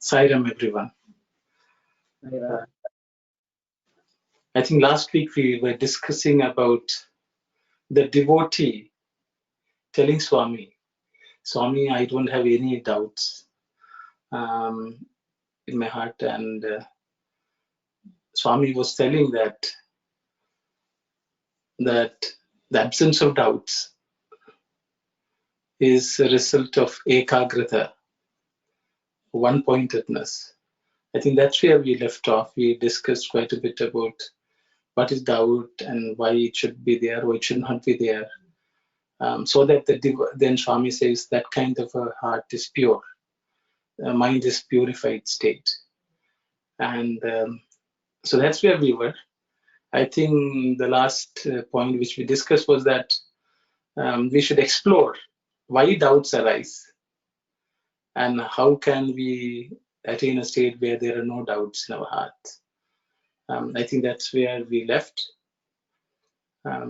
Sairam, everyone. I think last week we were discussing about the devotee telling Swami, I don't have any doubts in my heart. And Swami was telling that the absence of doubts is a result of ekagrata, one-pointedness. I think that's where we left off. We discussed quite a bit about what is doubt and why it should be there or it should not be there. So that then Swami says that kind of a heart is pure. Mind is purified state. And so that's where we were. I think the last point which we discussed was that we should explore why doubts arise and how can we attain a state where there are no doubts in our heart. I think that's where we left.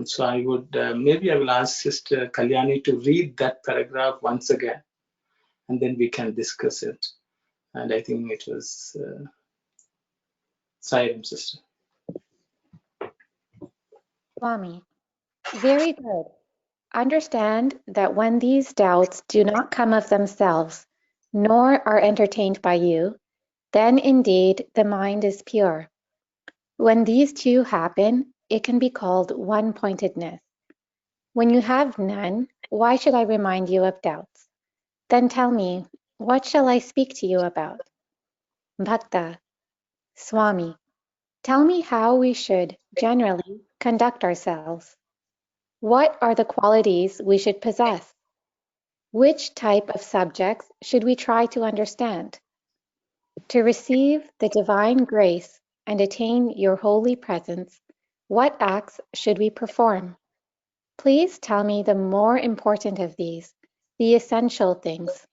So I would, maybe I will ask Sister Kalyani to read that paragraph once again, and then we can discuss it. And I think it was Sairam, Sister. Swami, very good. Understand that when these doubts do not come of themselves, nor are entertained by you, then indeed the mind is pure. When these two happen, it can be called one-pointedness. When you have none, why should I remind you of doubts? Then tell me, what shall I speak to you about? Bhakta, Swami, tell me how we should generally conduct ourselves. What are the qualities we should possess? Which type of subjects should we try to understand? To receive the divine grace and attain your holy presence, what acts should we perform? Please tell me the more important of these, the essential things,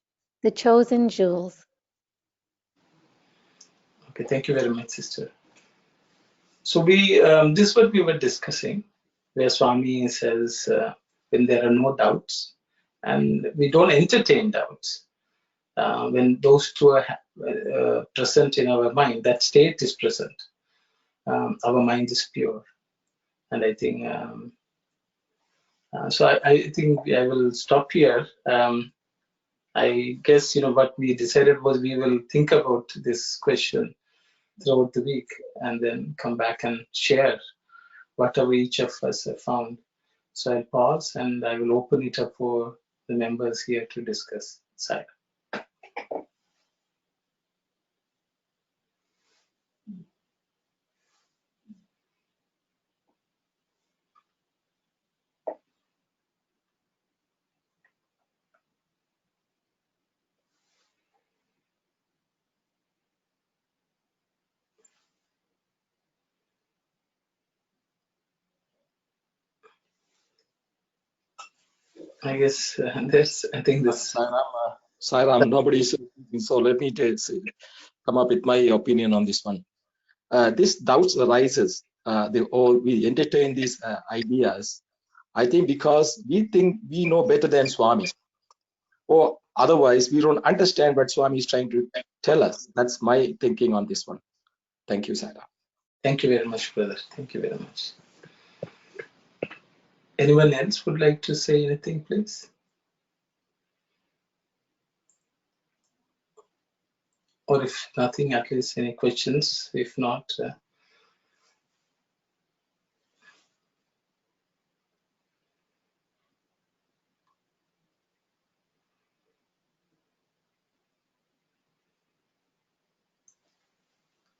the chosen jewels. Okay, thank you very much, Sister. So this is what we were discussing, where Swami says when there are no doubts and we don't entertain doubts, when those two are present in our mind, that state is present. Our mind is pure, and I think so. I think I will stop here. I guess what we decided was we will think about this question throughout the week and then come back and share whatever each of us have found. So I'll pause and I will open it up for the members here to discuss. Sai. I guess I think this. Sairam, nobody is speaking, so let me come up with my opinion on this one. This doubts arises. We entertain these ideas. I think because we think we know better than Swami, or otherwise we don't understand what Swami is trying to tell us. That's my thinking on this one. Thank you, Sairam. Thank you very much, brother. Thank you very much. Anyone else would like to say anything, please? Or if nothing, at least any questions. If not,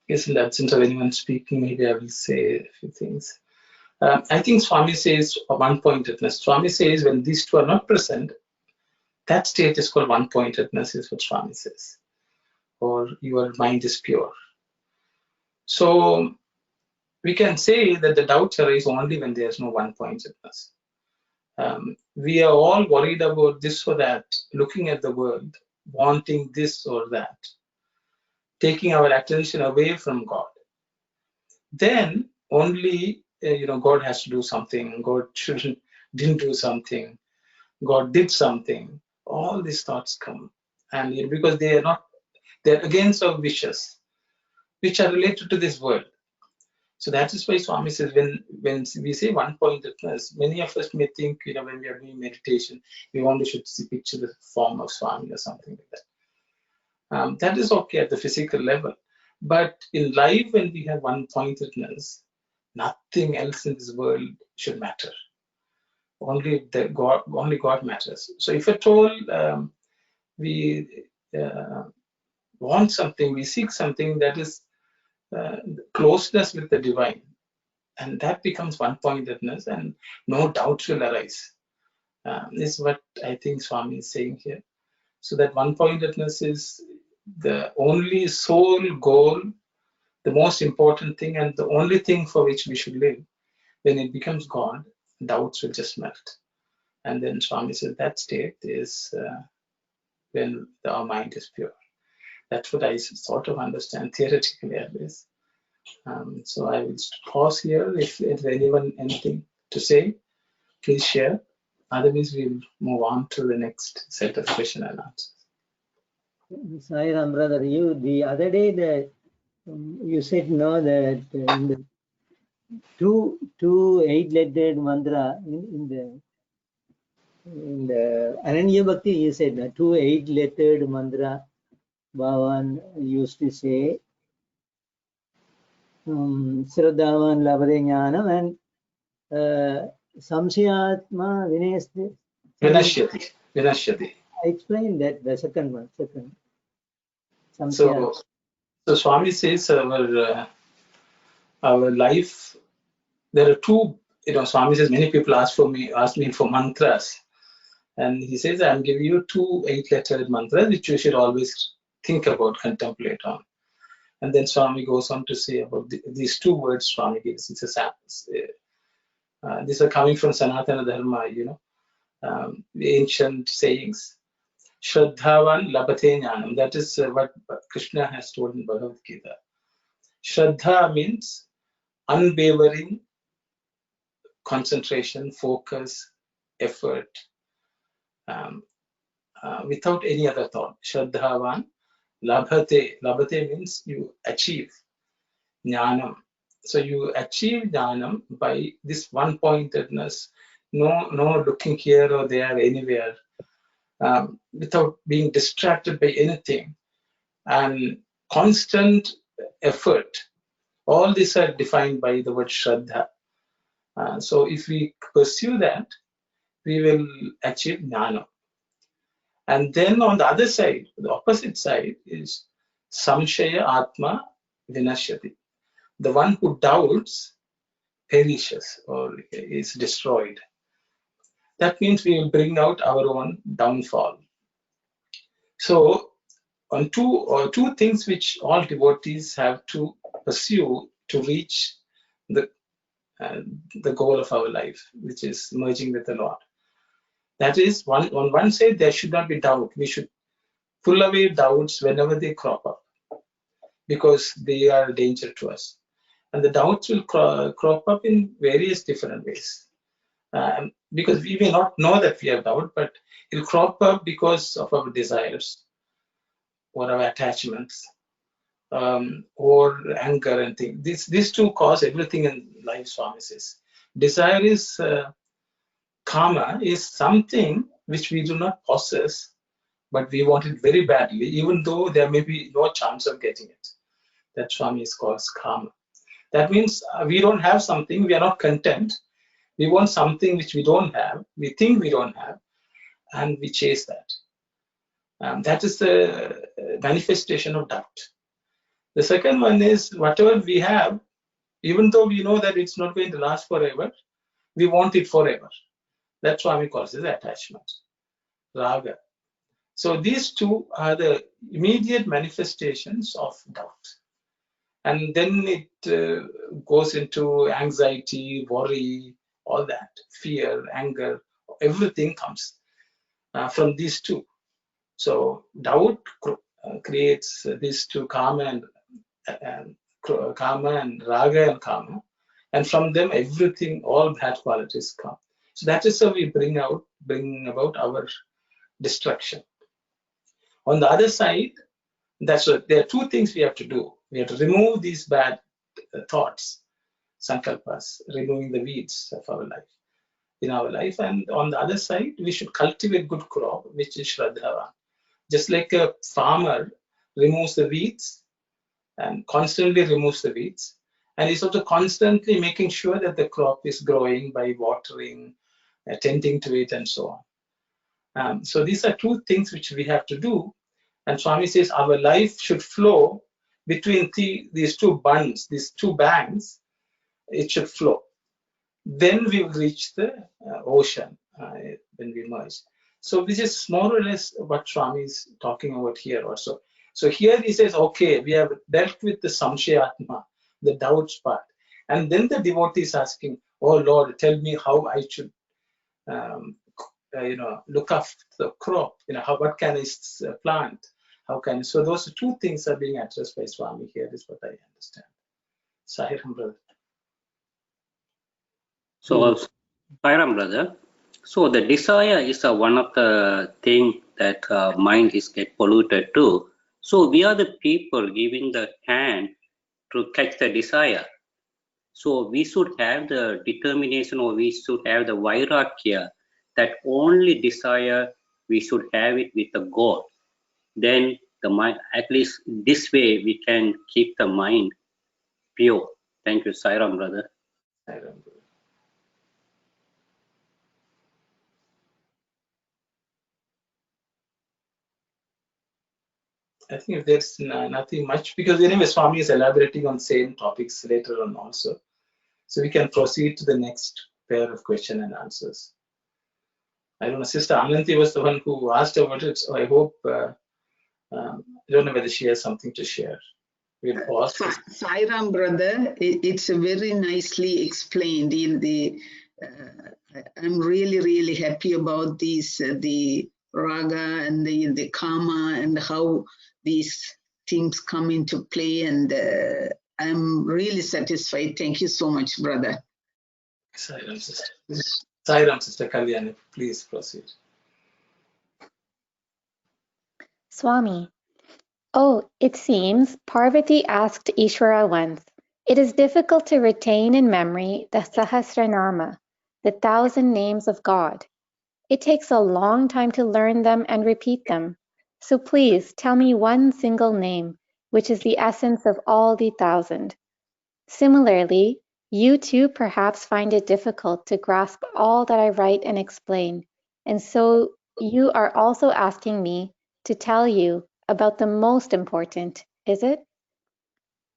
yes, in the absence of anyone speaking, maybe I will say a few things. I think Swami says one-pointedness. Swami says when these two are not present, that state is called one-pointedness, is what Swami says, or your mind is pure. So we can say that the doubts arise only when there's no one-pointedness. We are all worried about this or that, looking at the world, wanting this or that, taking our attention away from God. Then only God has to do something. God didn't do something. God did something. All these thoughts come, and because they're against our wishes, which are related to this world. So that is why Swami says when we say one-pointedness, many of us may think, when we are doing meditation, we only should picture the form of Swami or something like that. That is okay at the physical level. But in life, when we have one-pointedness, nothing else in this world should matter. Only God matters. So if at all we want something, we seek something that is closeness with the divine, and that becomes one-pointedness, and no doubts will arise. Is what I think Swami is saying here. So that one-pointedness is the only sole goal, the most important thing, and the only thing for which we should live. When it becomes God, doubts will just melt. And then Swami says that state is when our mind is pure. That's what I sort of understand theoretically at least. So I will pause here. If anyone anything to say, please share. Otherwise, we'll move on to the next set of question and answers. Sai Ram, brother, the other day you said no that in the two 8-lettered mantra in the Ananya Bhakti, you said 2 8-lettered mantra Bhagawan used to say Shraddhavan Labhade Jnanam and Samshayatma Vinashyati. I explained that the second one. So Swami says our life, there are two, Swami says many people ask me for mantras. And he says, I'm giving you 2 8-lettered mantras, which you should always think about, contemplate on. And then Swami goes on to say about these 2 words Swami gives. It's a samples. These are coming from Sanatana Dharma, the ancient sayings. Shraddhavan labhate jnanam. That is what Krishna has told in Bhagavad Gita. Shraddha means unwavering concentration, focus, effort, without any other thought. Shraddhavan labhate. Labhate means you achieve jnanam. So you achieve jnanam by this one-pointedness, no looking here or there, anywhere, without being distracted by anything, and constant effort. All these are defined by the word Shraddha. So if we pursue that, we will achieve jnana. And then on the other side, the opposite side is Samshaya Atma Vinashyati. The one who doubts perishes or is destroyed. That means we will bring out our own downfall. So on two things which all devotees have to pursue to reach the goal of our life, which is merging with the Lord. That is, on one side, there should not be doubt. We should pull away doubts whenever they crop up, because they are a danger to us. And the doubts will crop up in various different ways. Because we may not know that we have doubt, but it will crop up because of our desires or our attachments, or anger and things. These 2 cause everything in life, Swami says. Desire is karma, is something which we do not possess, but we want it very badly, even though there may be no chance of getting it. That Swami is called karma. That means we don't have something, we are not content. We want something which we don't have, we think we don't have, and we chase that. That is the manifestation of doubt. The second one is whatever we have, even though we know that it's not going to last forever, we want it forever. That's why we call it attachment, raga. So these 2 are the immediate manifestations of doubt. And then it goes into anxiety, worry, all that, fear, anger, everything comes from these two. So doubt creates these two, kama and raga and kama, and from them everything, all bad qualities come. So that is how we bring about our destruction. On the other side, that's what, there are two things we have to do. We have to remove these bad thoughts, sankalpas, removing the weeds of our life, in our life. And on the other side, we should cultivate good crop, which is Shraddhavan. Just like a farmer removes the weeds and constantly removes the weeds, and he's also constantly making sure that the crop is growing by watering, tending to it, and so on. So these are two things which we have to do. And Swami says our life should flow between these two bunds, these two banks. It should flow. Then we will reach the ocean when we merge. So this is more or less what Swami is talking about here also. So here he says, okay, we have dealt with the samshayatma, the doubts part. And then the devotee is asking, oh Lord, tell me how I should look after the crop, what can I plant? How can I? So those two things are being addressed by Swami here, is what I understand. Sairam, brother. So, Sairam, brother. So the desire is one of the thing that mind is get polluted too. So we are the people giving the hand to catch the desire. So we should have the determination, or we should have the vairagya, that only desire we should have it with the God. Then the mind, at least this way we can keep the mind pure. Thank you, Sairam, brother. Sairam, brother. I think if there's nothing much, because anyway, Swami is elaborating on same topics later on also. So we can proceed to the next pair of question and answers. I don't know, Sister Ananti was the one who asked about it, so I hope, I don't know whether she has something to share. We'll pause. Sairam, brother, it's very nicely explained. I'm really, really happy about these, the raga and the kama, and how these things come into play, and I'm really satisfied. Thank you so much, brother. Sairam, Sister. Sairam, Sister Kalyani, please proceed. Swami. Oh, it seems Parvati asked Ishvara once, it is difficult to retain in memory the Sahasranama, the 1,000 names of God. It takes a long time to learn them and repeat them. So please tell me one single name, which is the essence of all the 1,000. Similarly, you too perhaps find it difficult to grasp all that I write and explain, and so you are also asking me to tell you about the most important, is it?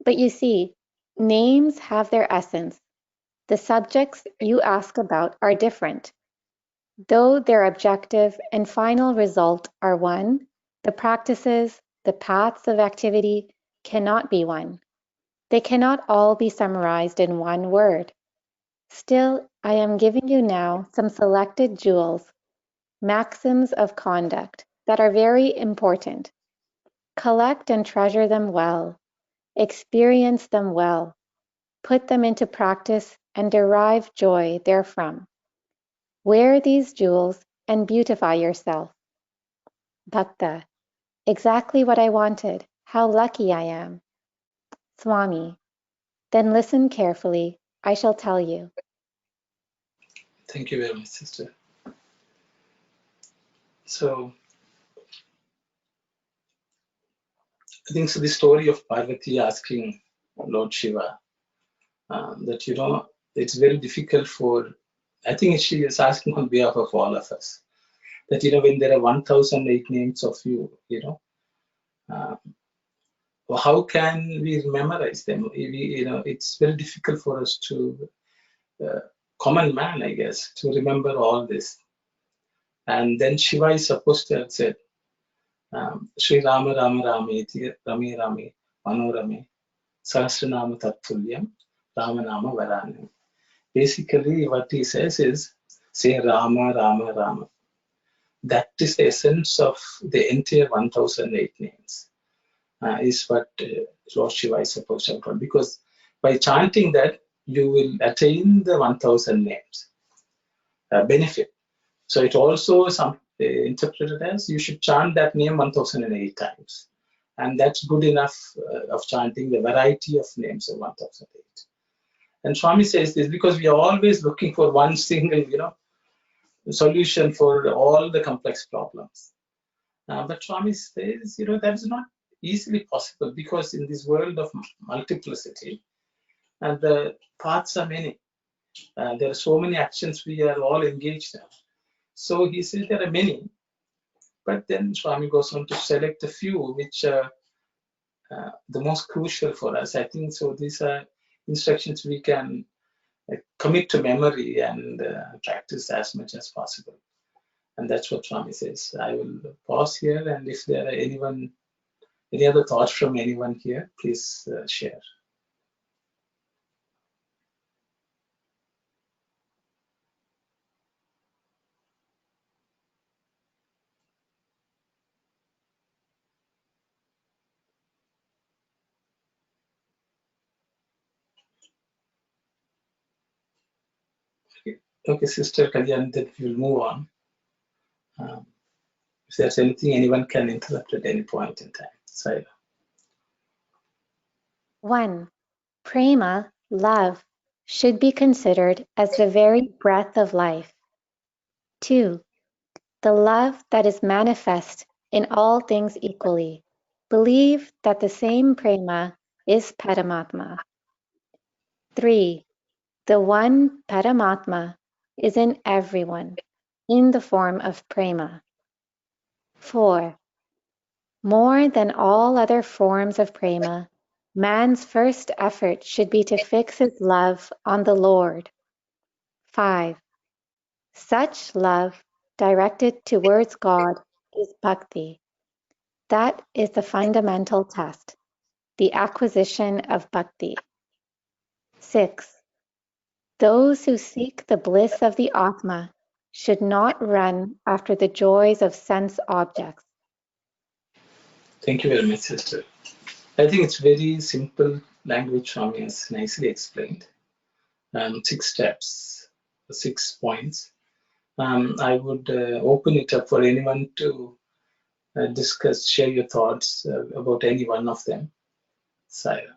But you see, names have their essence. The subjects you ask about are different. Though their objective and final result are one, the practices, the paths of activity cannot be one. They cannot all be summarized in one word. Still, I am giving you now some selected jewels, maxims of conduct that are very important. Collect and treasure them well. Experience them well. Put them into practice and derive joy therefrom. Wear these jewels and beautify yourself. Bhakta, exactly what I wanted. How lucky I am. Swami, then listen carefully. I shall tell you. Thank you very much, Sister. So, I think so the story of Parvati asking Lord Shiva that, it's very difficult for, I think she is asking on behalf of all of us, that, when there are 1,008 names of you, how can we memorize them? It's very difficult for us to, common man, I guess, to remember all this. And then Shiva is supposed to have said, Sri Rama Rama Rame, Rame Rame, Manorame. Sahasranama Tattulyam, Ramanama Varanam. Basically, what he says is, say Rama, Rama, Rama. That is the essence of the entire 1008 names, is what Lord Shiva is supposed to have told. Because by chanting that, you will attain the 1000 names benefit. So it also interpreted as you should chant that name 1008 times. And that's good enough of chanting the variety of names of 1008. And Swami says this because we are always looking for one single, solution for all the complex problems. But Swami says, that is not easily possible because in this world of multiplicity, and the paths are many. There are so many actions we are all engaged in. So he says there are many, but then Swami goes on to select a few which are the most crucial for us. I think so. These are instructions we can commit to memory and practice as much as possible. And that's what Swami says. I will pause here, and if there are any other thoughts from anyone here, please share. Okay, Sister Kalyan, then we'll move on. If there's anything, anyone can interrupt at any point in time. Saira. 1. Prema, love, should be considered as the very breath of life. 2. The love that is manifest in all things equally. Believe that the same prema is Paramatma. 3. The one Paramatma is in everyone, in the form of prema. 4. More than all other forms of prema, man's first effort should be to fix his love on the Lord. 5. Such love directed towards God is bhakti. That is the fundamental test, the acquisition of bhakti. 6. Those who seek the bliss of the Atma should not run after the joys of sense objects. Thank you very much, Sister. I think it's very simple language Swami has nicely explained. 6 steps, 6 points. I would open it up for anyone to discuss, share your thoughts about any one of them. Saira.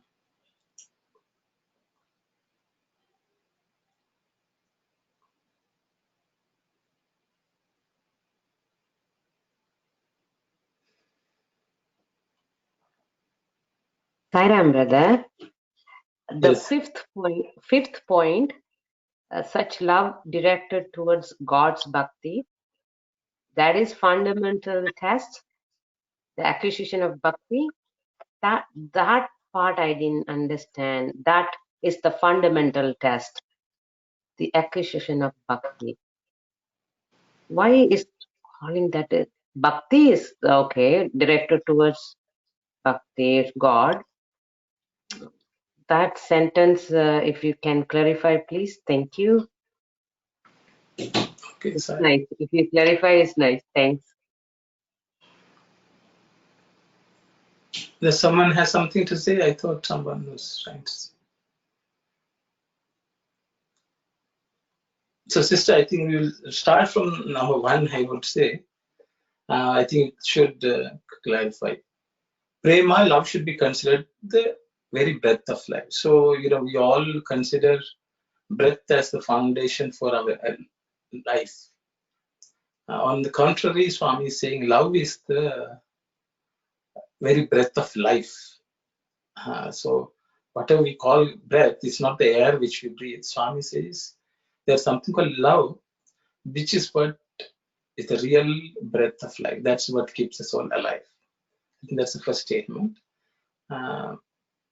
Sairam, brother. The Yes. fifth point, such love directed towards God's bhakti, that is fundamental test, the acquisition of bhakti. That part I didn't understand. That is the fundamental test, the acquisition of bhakti. Why is calling that bhakti is okay, directed towards bhakti, God. That sentence, if you can clarify, please. Thank you. Okay, it's Saira. nice. If you clarify, it's nice. Thanks. Does someone has something to say? I thought someone was trying to say. So, Sister, I think we'll start from number 1, I would say. I think it should clarify. Prema, love should be considered the very breath of life. So, we all consider breath as the foundation for our life. On the contrary, Swami is saying love is the very breath of life. So, whatever we call breath is not the air which we breathe. Swami says there's something called love, which is what is the real breath of life. That's what keeps us all alive. I think that's the first statement.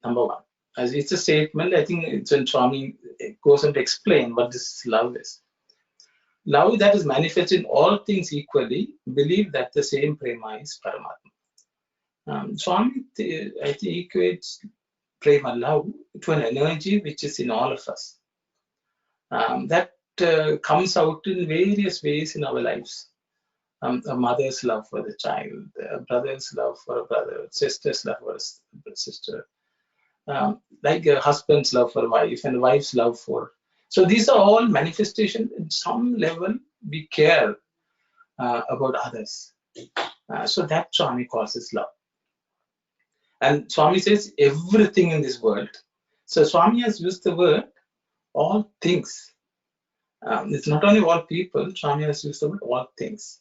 Number 1. As it's a statement, I think it's when Swami goes on to explain what this love is. Love that is manifested in all things equally, believe that the same prema is Paramatma. Swami, I think, equates prema, love, to an energy which is in all of us. That comes out in various ways in our lives. A mother's love for the child, a brother's love for a brother, sister's love for a sister, like a husband's love for a wife and a wife's love for. So these are all manifestations. At some level, we care about others. So that Swami calls as love. And Swami says everything in this world. So Swami has used the word all things. It's not only all people, Swami has used the word all things.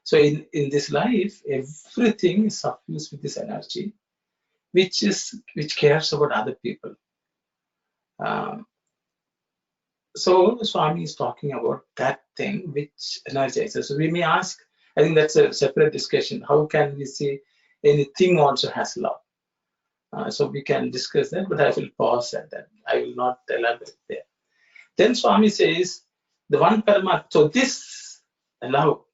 So in this life, everything is suffused with this energy, which cares about other people. So Swami is talking about that thing which energizes. So we may ask, I think that's a separate discussion. How can we say anything also has love? So we can discuss that, but I will pause at that. I will not elaborate there. Then Swami says, the one Paramatma, so this love,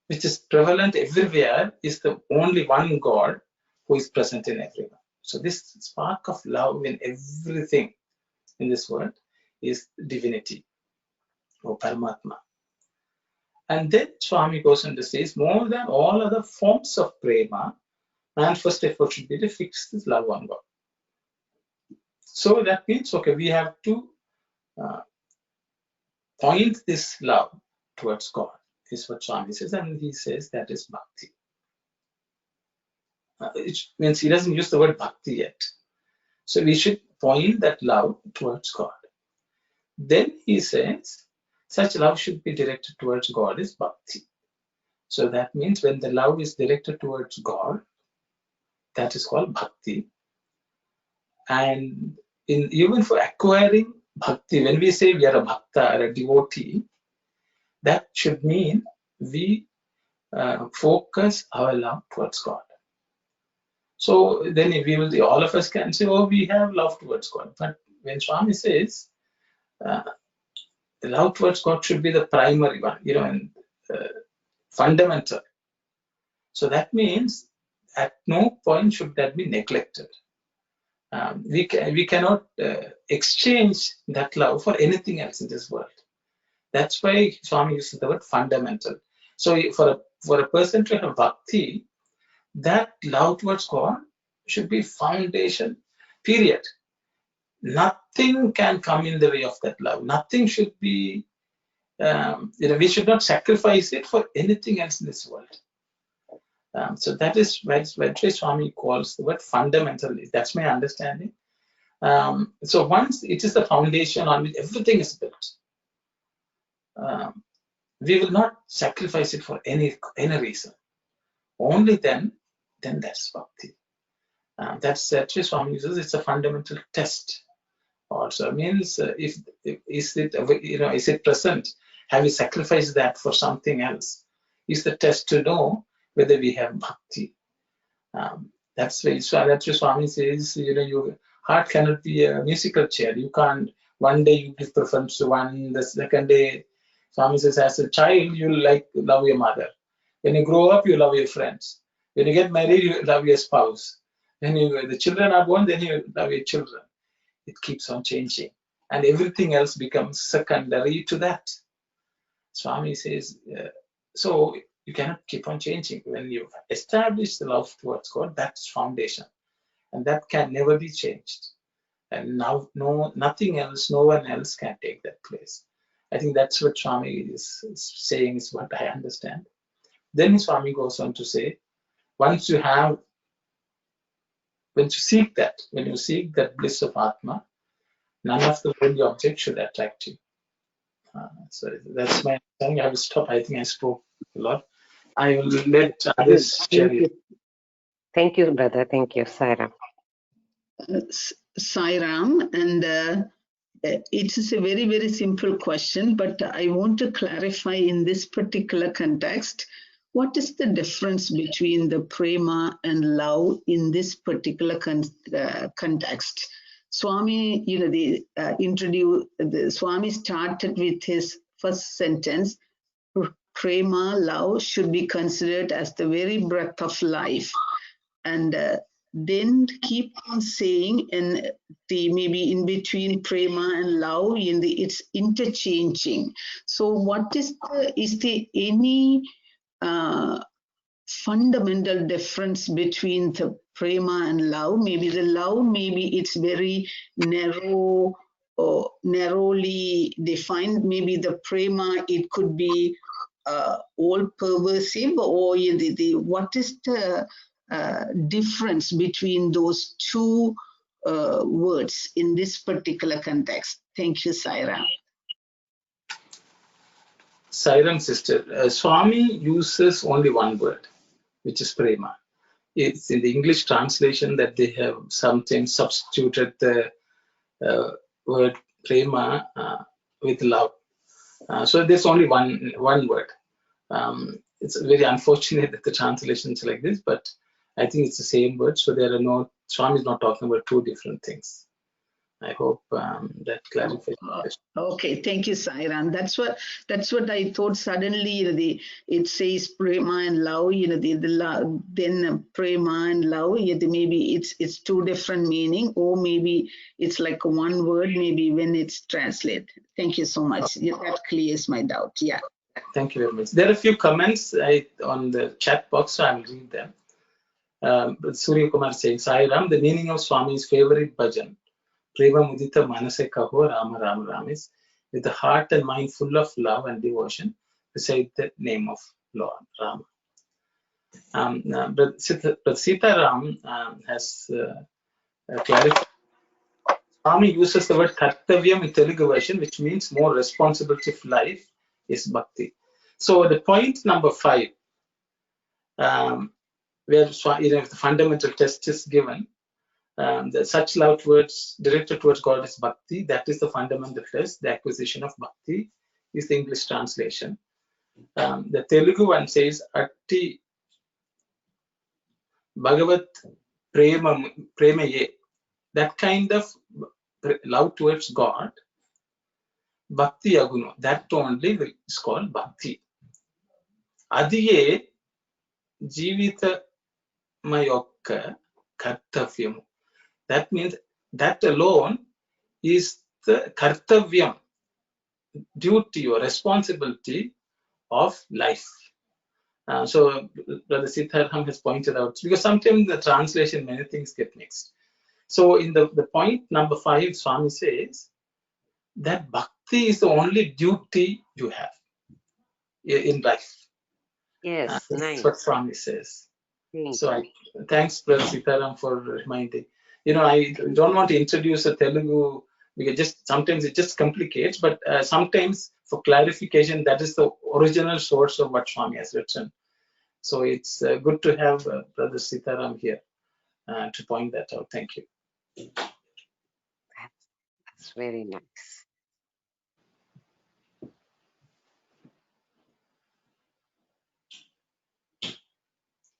which is prevalent everywhere, is the only one God who is present in everyone. So this spark of love in everything in this world is divinity or Paramatma. And then Swami goes on to say, more than all other forms of prema, man's first effort should be to fix this love on God. So that means, okay, we have to point this love towards God, is what Swami says, and he says that is bhakti. It means he doesn't use the word bhakti yet. So we should point that love towards God. Then he says, such love should be directed towards God is bhakti. So that means when the love is directed towards God, that is called bhakti. And even for acquiring bhakti, when we say we are a bhakta or a devotee, that should mean we focus our love towards God. So then if we will, all of us can say, oh, we have love towards God. But when Swami says, the love towards God should be the primary one, and fundamental. So that means at no point should that be neglected. We cannot exchange that love for anything else in this world. That's why Swami uses the word fundamental. So for a person to have bhakti, that love towards God should be foundation, period. Nothing can come in the way of that love. Nothing should be, we should not sacrifice it for anything else in this world. So that is why Swami calls the word fundamental. That's my understanding. So once it is the foundation on which everything is built, we will not sacrifice it for any reason. Only then that's bhakti. That's actually Swami uses. It's a fundamental test. Also means is it present? Have we sacrificed that for something else? Is the test to know whether we have bhakti. That's why Swami says, your heart cannot be a musical chair. You can't, one day you give preference to one, the second day, Swami says, as a child, you love your mother. When you grow up, you love your friends. When you get married, you love your spouse. When the children are born, then you love your children. It keeps on changing. And everything else becomes secondary to that. Swami says, so you cannot keep on changing. When you establish the love towards God, that's foundation. And that can never be changed. And now nothing else, no one else can take that place. I think that's what Swami is saying, is what I understand. Then Swami goes on to say, when you seek that bliss of Atma, none of the worldly objects should attract you. So that's my understanding. I will stop. I think I spoke a lot. I will let others share it. Thank you, brother. Thank you, Sairam. Sairam, and it is a very, very simple question, but I want to clarify in this particular context, what is the difference between the prema and love in this particular context? Swami, Swami started with his first sentence, prema, love, should be considered as the very breath of life. And then keep on saying, and the maybe in between prema and love, it's interchanging. So what is there any fundamental difference between the prema and love? Maybe the love, maybe it's very narrow or narrowly defined. Maybe the prema, it could be all pervasive, or what is the difference between those two words in this particular context? Thank you, Saira. Sairam sister, Swami uses only one word, which is prema. It's in the English translation that they have sometimes substituted the word prema with love. So there's only one word. It's very unfortunate that the translation is like this, but I think it's the same word. So there are no, Swami is not talking about two different things. I hope that clarifies. Okay, thank you, Sairan. That's what I thought. Suddenly, it says prema and love. The love, then prema and love. Maybe it's two different meaning, or maybe it's like one word. Maybe when it's translated. Thank you so much. That clears my doubt. Yeah. Thank you very much. There are a few comments on the chat box, so I'll read them. Surya Kumar saying, Sairam, the meaning of Swami's favorite bhajan, Prema Mudita Manase Kaho Rama Rama Ramis, with the heart and mind full of love and devotion beside the name of Lord Rama. But Sitaram has clarified. Swami uses the word Kartavyam in Telugu version, which means more responsibility of life is bhakti. So the point number 5, where the fundamental test is given, such love towards, directed towards God is bhakti. That is the fundamental test. The acquisition of bhakti is the English translation. The Telugu one says, Atti Bhagavat Premaye. That kind of love towards God, bhakti aguno, that only is called bhakti. Adiye jivita mayokka kartavyamu. That means that alone is the kartavyam, duty or responsibility of life. So Brother Sitaram has pointed out, because sometimes the translation, many things get mixed. So in the point number 5, Swami says that bhakti is the only duty you have in life. Yes, That's nice. what Swami says. Thank you. Thanks, Brother Sitaram, for reminding. I don't want to introduce a Telugu because sometimes it just complicates, but sometimes for clarification, that is the original source of what Swami has written. So it's good to have Brother Sitaram here to point that out. Thank you. That's very nice.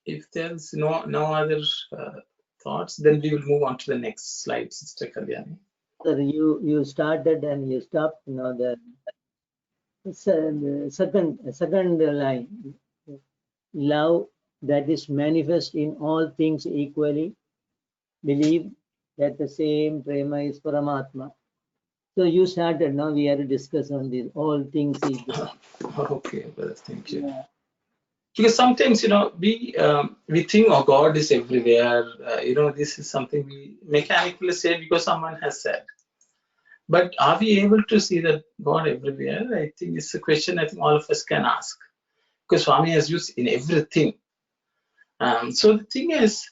If there's no other thoughts, then we will move on to the next slide, Sister Kalyani. Sir, you started and you stopped. The second line, love that is manifest in all things equally, believe that the same prema is Paramatma. So you started. Now we have to discuss on this. All things equal. Okay, brother, thank you. Yeah. Because sometimes we think, oh, God is everywhere. This is something we mechanically say because someone has said. But are we able to see that God everywhere? I think it's a question I think all of us can ask, because Swami has used in everything. So the thing is,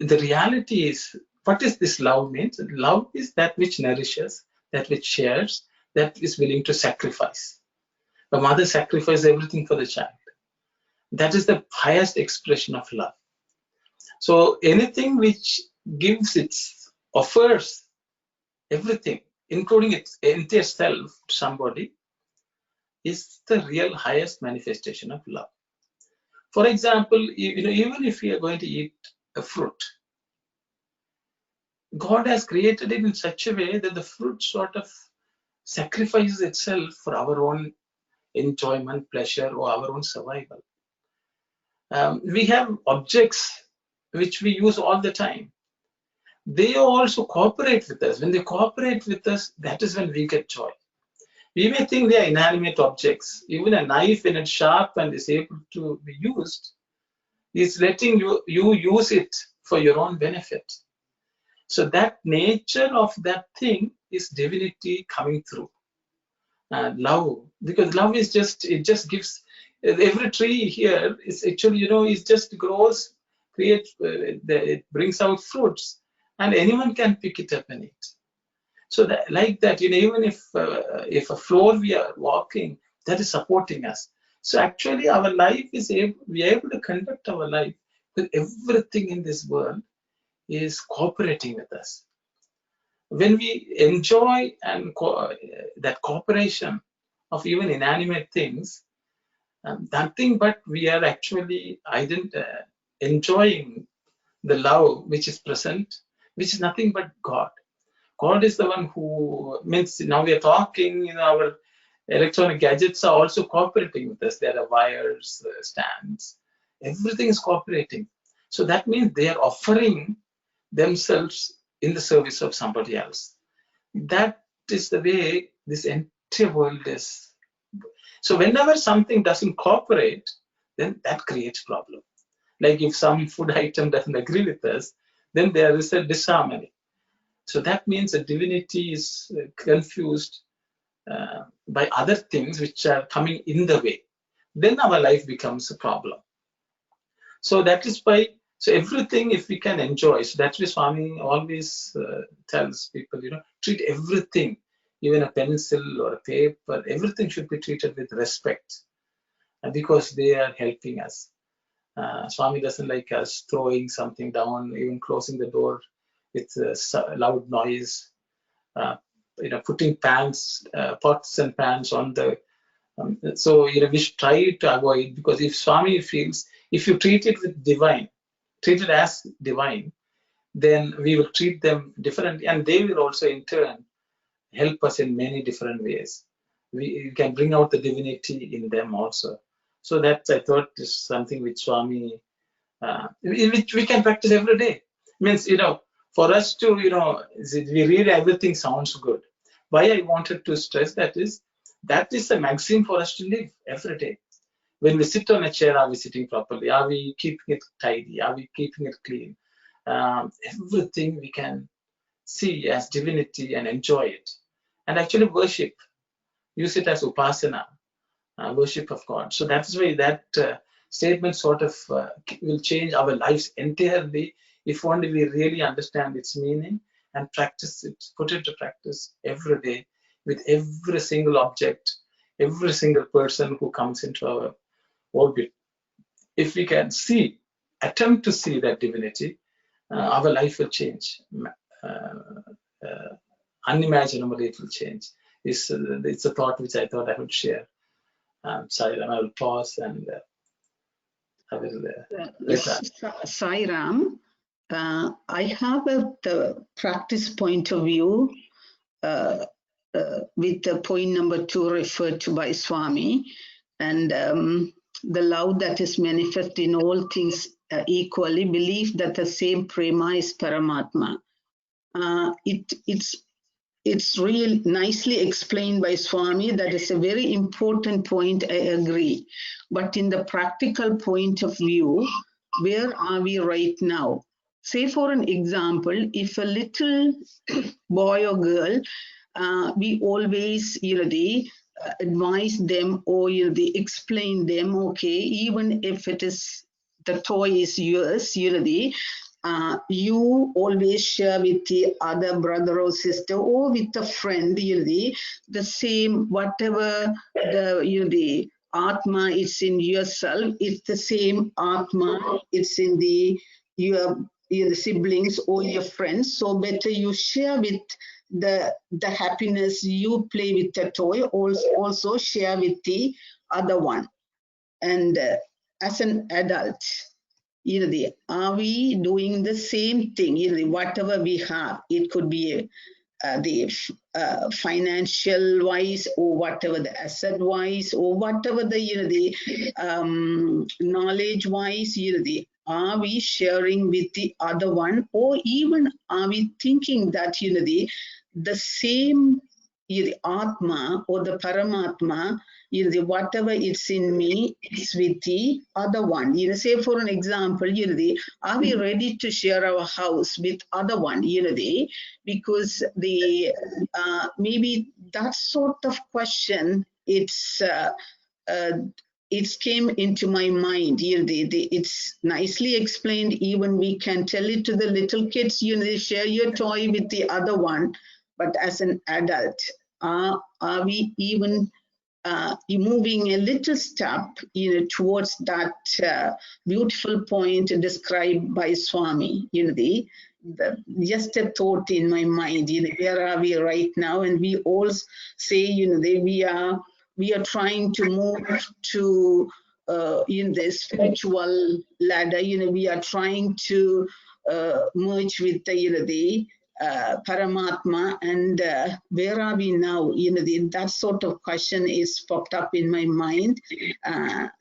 the reality is, what is this love means? Love is that which nourishes, that which shares, that is willing to sacrifice. The mother sacrificed everything for the child. That is the highest expression of love. So anything which offers everything, including its entire self to somebody, is the real highest manifestation of love. For example, even if we are going to eat a fruit, God has created it in such a way that the fruit sort of sacrifices itself for our own enjoyment, pleasure, or our own survival. We have objects which we use all the time, they also cooperate with us. When they cooperate with us, that is when we get joy. We may think they are inanimate objects. Even a knife, when it's sharp and is able to be used, is letting you use it for your own benefit. So that nature of that thing is divinity coming through. Love, because love is just, it just gives. Every tree here is actually, it just grows, creates, it brings out fruits, and anyone can pick it up and eat. So that, like that, even if a floor we are walking, that is supporting us. So actually, our life is we are able to conduct our life with everything in this world is cooperating with us. When we enjoy and that cooperation of even inanimate things, nothing but we are actually enjoying the love which is present, which is nothing but God. God is the one who means, now we are talking, our electronic gadgets are also cooperating with us. There are wires, stands, everything is cooperating. So that means they are offering themselves in the service of somebody else. That is the way this entire world is. So whenever something doesn't cooperate, then that creates problem. Like if some food item doesn't agree with us, then there is a disharmony. So that means the divinity is confused by other things which are coming in the way. Then our life becomes a problem. So that is why, so everything, if we can enjoy, so that's why Swami always tells people, treat everything, even a pencil or a paper, everything should be treated with respect because they are helping us. Swami doesn't like us throwing something down, even closing the door with loud noise, putting pots and pans on the. So we should try to avoid, because if Swami feels, if you treat it with divine, treat it as divine, then we will treat them differently, and they will also in turn help us in many different ways. We can bring out the divinity in them also. So that, I thought, is something which Swami, which we can practice every day. Means, for us to, we read everything sounds good. Why I wanted to stress that is a maxim for us to live every day. When we sit on a chair, are we sitting properly? Are we keeping it tidy? Are we keeping it clean? Everything we can see as divinity and enjoy it. And actually worship, use it as upasana, worship of God. So that's why that statement sort of will change our lives entirely if only we really understand its meaning and practice it, put it to practice every day with every single object, every single person who comes into our orbit. If we can attempt to see that divinity, our life will change. Unimaginably, it will change. It's a thought which I thought I would share. Sorry, I will pause and I will. Sai Ram, I have the practice point of view with the point number 2 referred to by Swami, and the love that is manifest in all things equally, believe that the same prema is Paramatma. It's really nicely explained by Swami. That is a very important point, I agree. But in the practical point of view, where are we right now? Say for an example, if a little boy or girl, we always, advise them or they explain them, okay, even if it is the toy is yours, you always share with the other brother or sister or with a friend, the same, whatever the Atma is in yourself, it's the same Atma, it's in your siblings or your friends. So better you share with the happiness you play with the toy, also share with the other one. And as an adult, are we doing the same thing? Whatever we have, it could be the financial wise or whatever the asset wise or whatever the knowledge wise, are we sharing with the other one, or even are we thinking that the same the Atma or the Paramatma, whatever it's in me is with the other one. Say for an example, are we ready to share our house with other one? Because the maybe that sort of question, it came into my mind. It's nicely explained. Even we can tell it to the little kids, share your toy with the other one. But as an adult, are we even moving a little step towards that beautiful point described by Swami? Just a thought in my mind. Where are we right now? And we all say, we are trying to move to in the spiritual ladder. We are trying to merge with the Paramatma, and where are we now? That sort of question is popped up in my mind.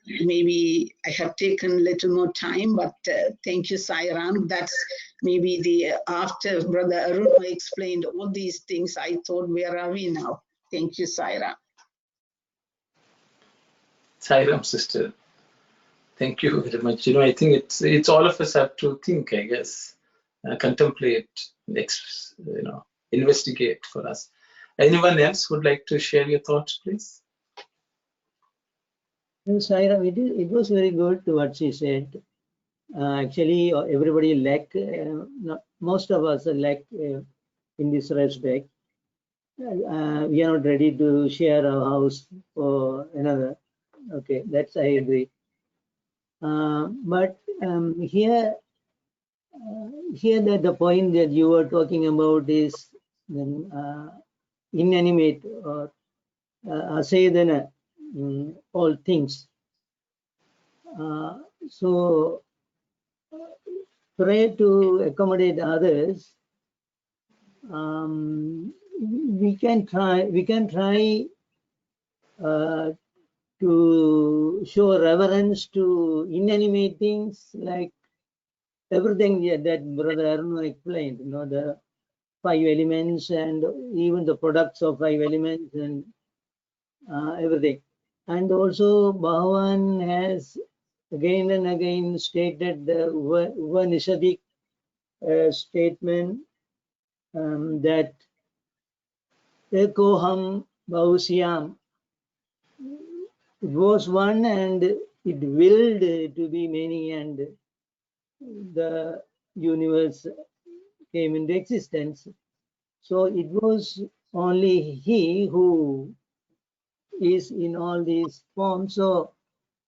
Maybe I have taken a little more time, but thank you, Sai Ram. That's maybe after Brother Aruna explained all these things, I thought, where are we now? Thank you, Sai Ram. Sai Ram, sister. Thank you very much. I think it's all of us have to think, I guess, contemplate, investigate for us. Anyone else would like to share your thoughts, please? Yes, Saira, it was very good what she said. Actually, everybody most of us lack in this respect. We are not ready to share our house for another. Okay, that's I agree. But here that the point that you were talking about is inanimate or asedana, all things. So pray to accommodate others. We can try to show reverence to inanimate things, like everything that Brother Aruna explained, the 5 elements and even the products of 5 elements and everything. And also Bhagawan has again and again stated the Upanishadic statement that Ekoham Bhavusyam. It was one and it willed to be many, and the universe came into existence. So it was only He who is in all these forms. So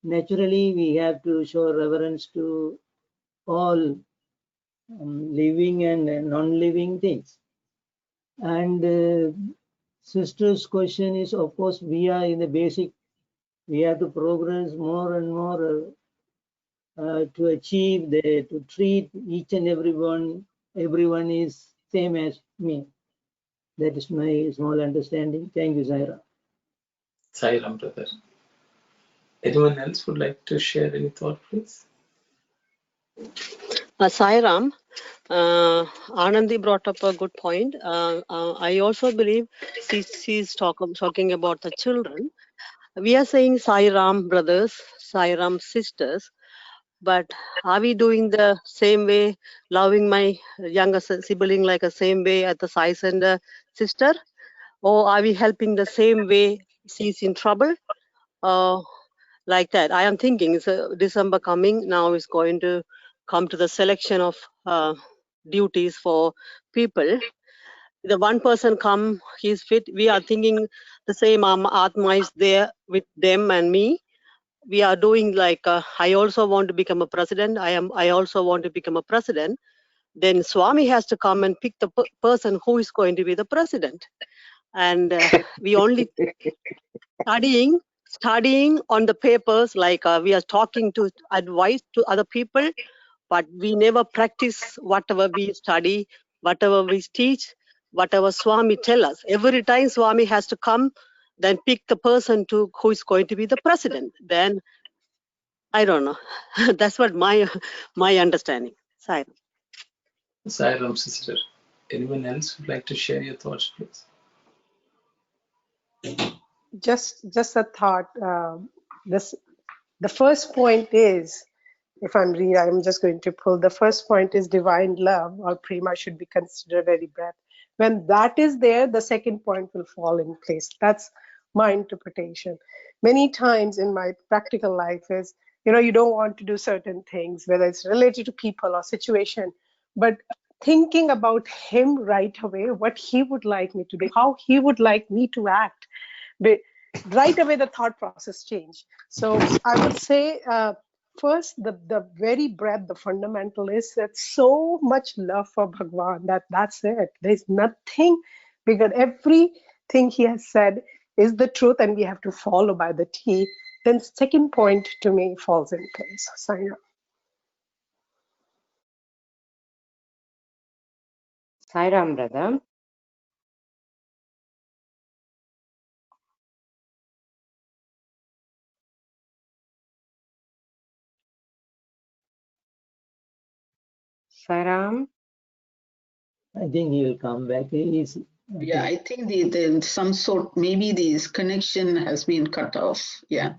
naturally we have to show reverence to all living and non-living things. And sister's question is, of course, we are in the basic. We have to progress more and more to achieve to treat each and everyone is same as me. That is my small understanding. Thank you, Saira. Sai Ram, brother. Anyone else would like to share any thought, please? Sai Ram, Anandi brought up a good point. I also believe she's talking about the children. We are saying Sai Ram brothers, Sai Ram sisters, but are we doing the same way, loving my younger sibling like the same way at the Sai Center sister? Or are we helping the same way she's in trouble? Like that. I am thinking it's December coming. Now is going to come to the selection of duties for people. The one person come, he's fit. We are thinking the same Atma is there with them and me. We are doing like, I also want to become a president. I also want to become a president. Then Swami has to come and pick the person who is going to be the president. And we only studying on the papers, like we are talking to advice to other people, but we never practice whatever we study, whatever we teach, whatever Swami tell us. Every time Swami has to come, then pick the person who is going to be the president. Then I don't know. That's what my understanding. Sai. Sai Ram, sister. Anyone else would like to share your thoughts, please? Just a thought. The first point is, if I'm reading, I'm just going to pull. The first point is divine love or prema should be considered very breath. When that is there, the second point will fall in place. That's my interpretation. Many times in my practical life is, you don't want to do certain things, whether it's related to people or situation, but thinking about him right away, what he would like me to do, how he would like me to act, right away the thought process change. So I would say, first, the very breadth, the fundamental is that so much love for Bhagawan that's it. There's nothing bigger. Everything he has said is the truth, and we have to follow by the T. Then second point to me falls in place. Sign up. Sai Ram, brother. Sai Ram. I think he will come back. Yeah, I think the some sort, maybe this connection has been cut off. Yeah.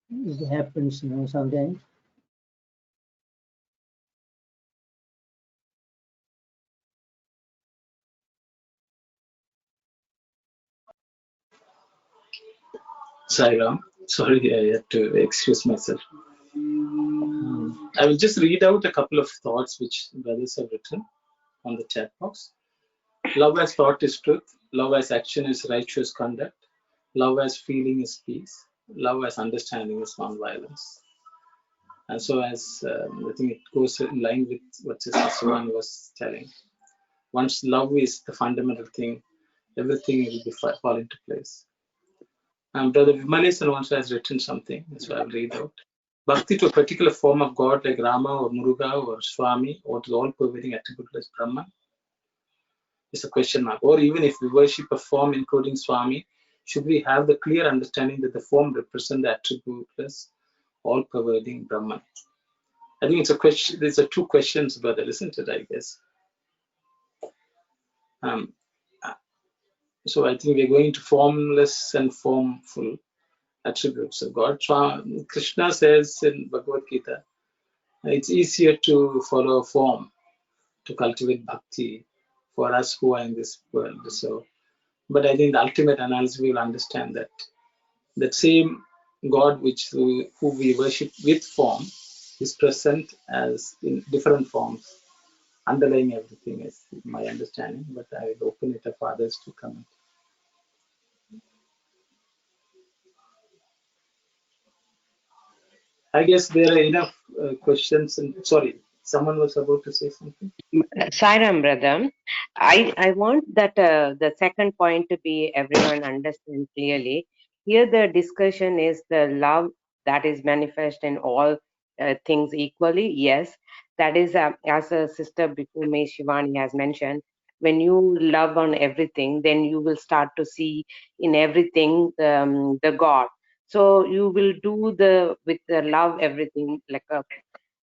It happens, sometimes. Sai Ram, sorry, I had to excuse myself. I will just read out a couple of thoughts which brothers have written on the chat box. Love as thought is truth. Love as action is righteous conduct. Love as feeling is peace. Love as understanding is non-violence. And so, as I think it goes in line with what Sister Suvan was telling. Once love is the fundamental thing, everything will be fall into place. Brother Vimalesan also has written something, so I'll read out. Bhakti to a particular form of God like Rama or Muruga or Swami or to the all-pervading attribute as Brahman is a question mark. Or even if we worship a form including Swami, should we have the clear understanding that the form represents the attributeless, all-pervading Brahman? I think it's a question. There's two questions, brother, isn't it? I guess. So I think we're going to formless and formful attributes of God. Krishna says in Bhagavad Gita, it's easier to follow a form, to cultivate bhakti for us who are in this world. So, but I think the ultimate analysis we will understand that that same God who we worship with form is present as in different forms, underlying everything is my understanding, but I will open it up for others to comment. I guess there are enough questions. And sorry, someone was about to say something. Sai Ram, brother. I want that the second point to be everyone understand clearly. Here the discussion is the love that is manifest in all things equally. Yes, that is as a sister before me, Shivani has mentioned. When you love on everything, then you will start to see in everything the God. So you will do with the love everything like a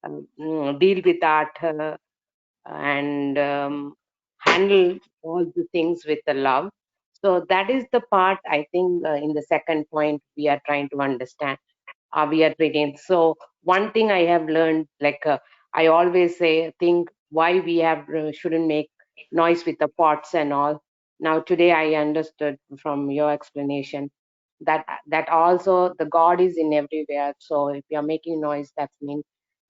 deal with that and handle all the things with the love. So that is the part I think in the second point we are trying to understand. We are treating. So one thing I have learned, like I always say, think why we have shouldn't make noise with the pots and all. Now today I understood from your explanation that also the God is in everywhere. So if you are making noise, that means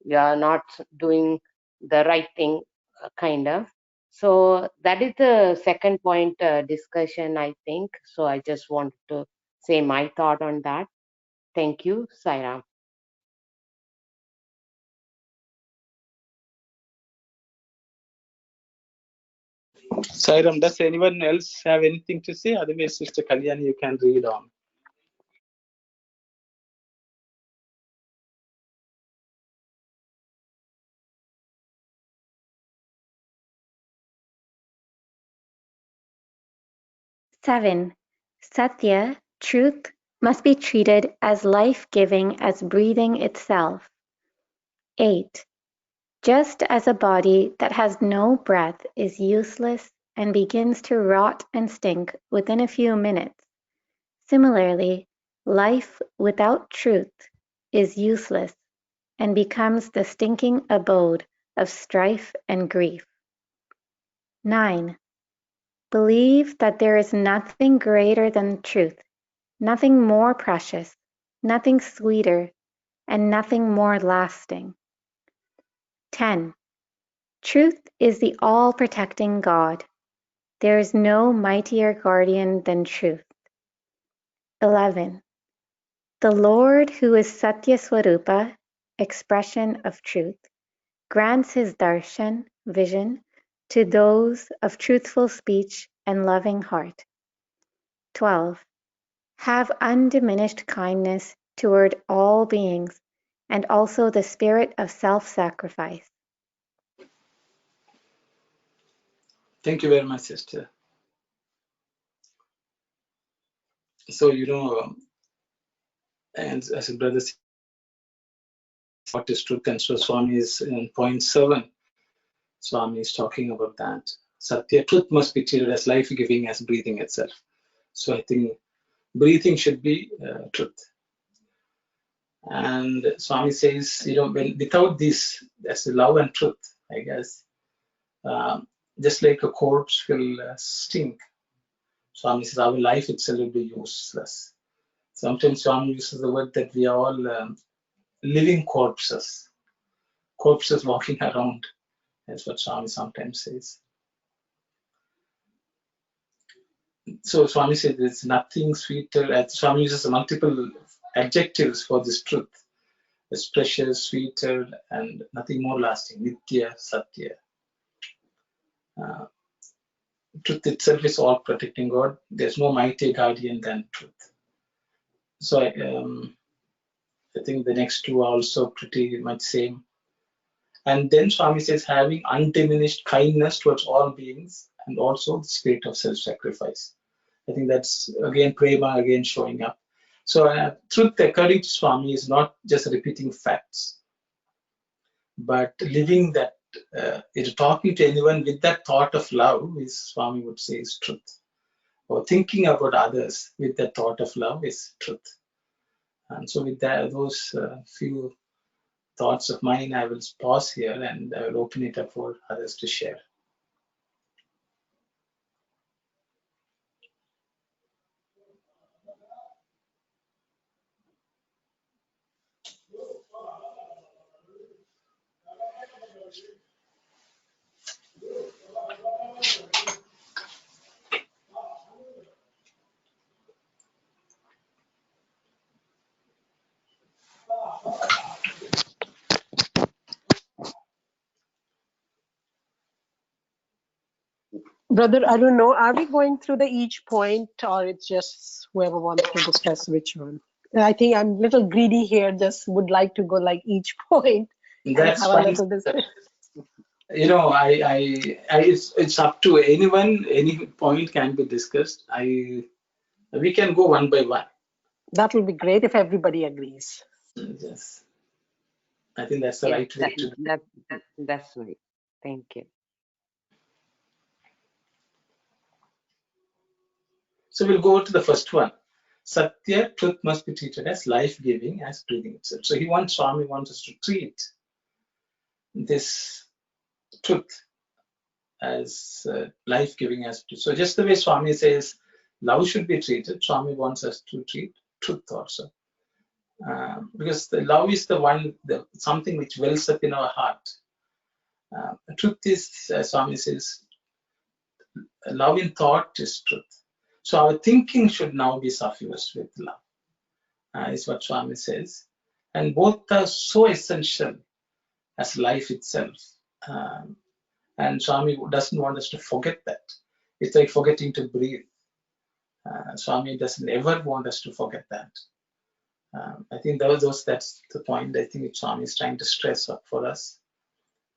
you are not doing the right thing, kind of. So that is the second point discussion, I think. So I just want to say my thought on that. Thank you, Sai Ram. Sai Ram, does anyone else have anything to say? Otherwise, Sister Kalyani, you can read on. Seven, Satya Truth must be treated as life-giving as breathing itself. 8. Just as a body that has no breath is useless and begins to rot and stink within a few minutes, similarly, life without truth is useless and becomes the stinking abode of strife and grief. 9. Believe that there is nothing greater than truth, nothing more precious, nothing sweeter, and nothing more lasting. 10. Truth is the all-protecting God. There is no mightier guardian than truth. 11. The Lord, who is Satya Swarupa, expression of truth, grants his darshan, vision, to those of truthful speech and loving heart. 12. Have undiminished kindness toward all beings, and also the spirit of self-sacrifice. Thank you very much, sister. So, and as a brother said, what is truth? And so Swami is in point 7. Swami is talking about that. Satya, truth must be treated as life-giving as breathing itself. So I think breathing should be truth. And Swami says, without this, that's love and truth, I guess. Just like a corpse will stink. Swami says our life itself will be useless. Sometimes Swami uses the word that we are all living corpses walking around. That's what Swami sometimes says. So Swami says there's nothing sweeter. Swami uses multiple adjectives for this truth. It's precious, sweeter, and nothing more lasting. Nitya, Satya. Truth itself is all protecting God. There's no mighty guardian than truth. So I think the next two are also pretty much same. And then Swami says having undiminished kindness towards all beings and also the spirit of self-sacrifice. I think that's again prema again showing up. So truth according to Swami is not just repeating facts, but living that, talking to anyone with that thought of love is, Swami would say, is truth. Or thinking about others with that thought of love is truth. And so with that, those few thoughts of mine, I will pause here and I will open it up for others to share. Brother, I don't know. Are we going through each point, or it's just whoever wants to discuss which one? I think I'm a little greedy here. Just would like to go like each point and That's have fine. a little discussion. It's up to anyone. Any point can be discussed. We can go one by one. That will be great if everybody agrees. Yes. I think that's the right way to do. That's right. Thank you. So we'll go to the first one. Satya, truth must be treated as life-giving as breathing itself. So Swami wants us to treat this truth as life-giving as truth. So just the way Swami says love should be treated, Swami wants us to treat truth also. Because the love is the one, something which wells up in our heart. Truth is, as Swami says, love in thought is truth. So our thinking should now be suffused with love, is what Swami says. And both are so essential as life itself. And Swami doesn't want us to forget that. It's like forgetting to breathe. Swami doesn't ever want us to forget that. I think that's the point I think Swami is trying to stress up for us.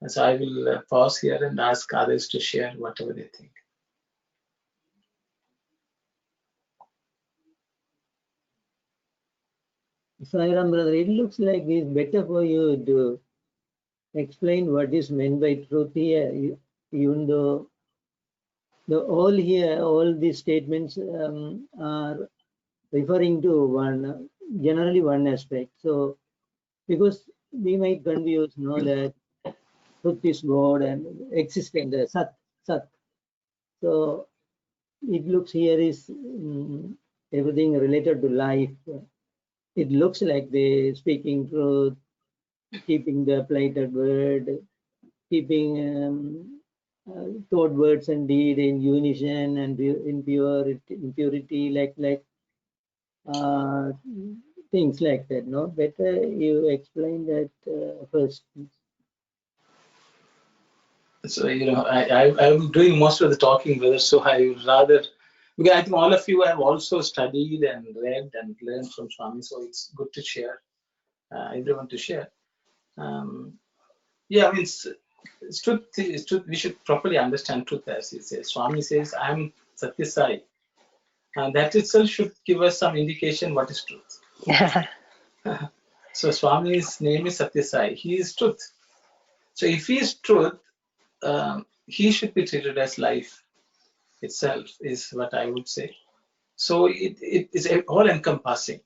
And so I will pause here and ask others to share whatever they think. Sai Ram brother, it looks like it's better for you to explain what is meant by truth here, even though all these statements are referring to generally one aspect. So, because we might confuse, that truth is God and existence, Sat. So, it looks here is everything related to life. It looks like they speaking truth, keeping the plighted word, keeping thought, words, and deed in unison and in purity, like things like that. No, better you explain that first. So, I'm doing most of the talking, brother, so I would rather, because I think all of you have also studied and read and learned from Swami, so it's good to share, everyone to share. Yeah, I mean, it's truth. We should properly understand truth, as he says. Swami says, I'm Sathya Sai. And that itself should give us some indication what is truth. So Swami's name is Sathya Sai. He is truth. So if he is truth, he should be treated as life itself, is what I would say. So it is all encompassing.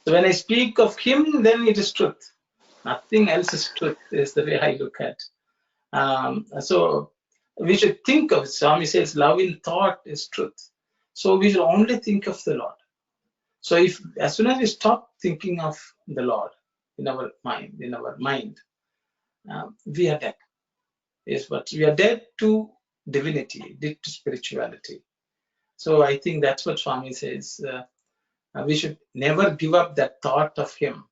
So when I speak of him, then it is truth. Nothing else is truth, is the way I look at. So we should think of, Swami says, love in thought is truth. So we should only think of the Lord. So if as soon as we stop thinking of the Lord in our mind, we are dead. Is what we are dead to divinity, dead to spirituality. So I think that's what Swami says. We should never give up that thought of him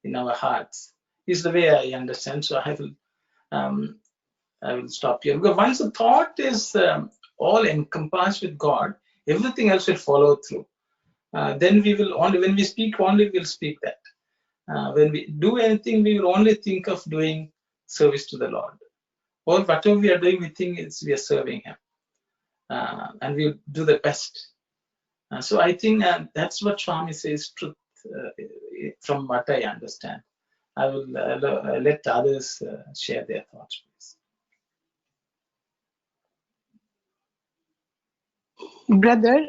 in our hearts. Is the way I understand. So I will stop here, because once the thought is all encompassed with God, everything else will follow through. Then we will only, when we speak, only we'll speak that. When we do anything, we will only think of doing service to the Lord. Or whatever we are doing, we think we are serving Him. And we'll do the best. So I think that's what Swami says, truth, from what I understand. I will let others share their thoughts, please. Brother,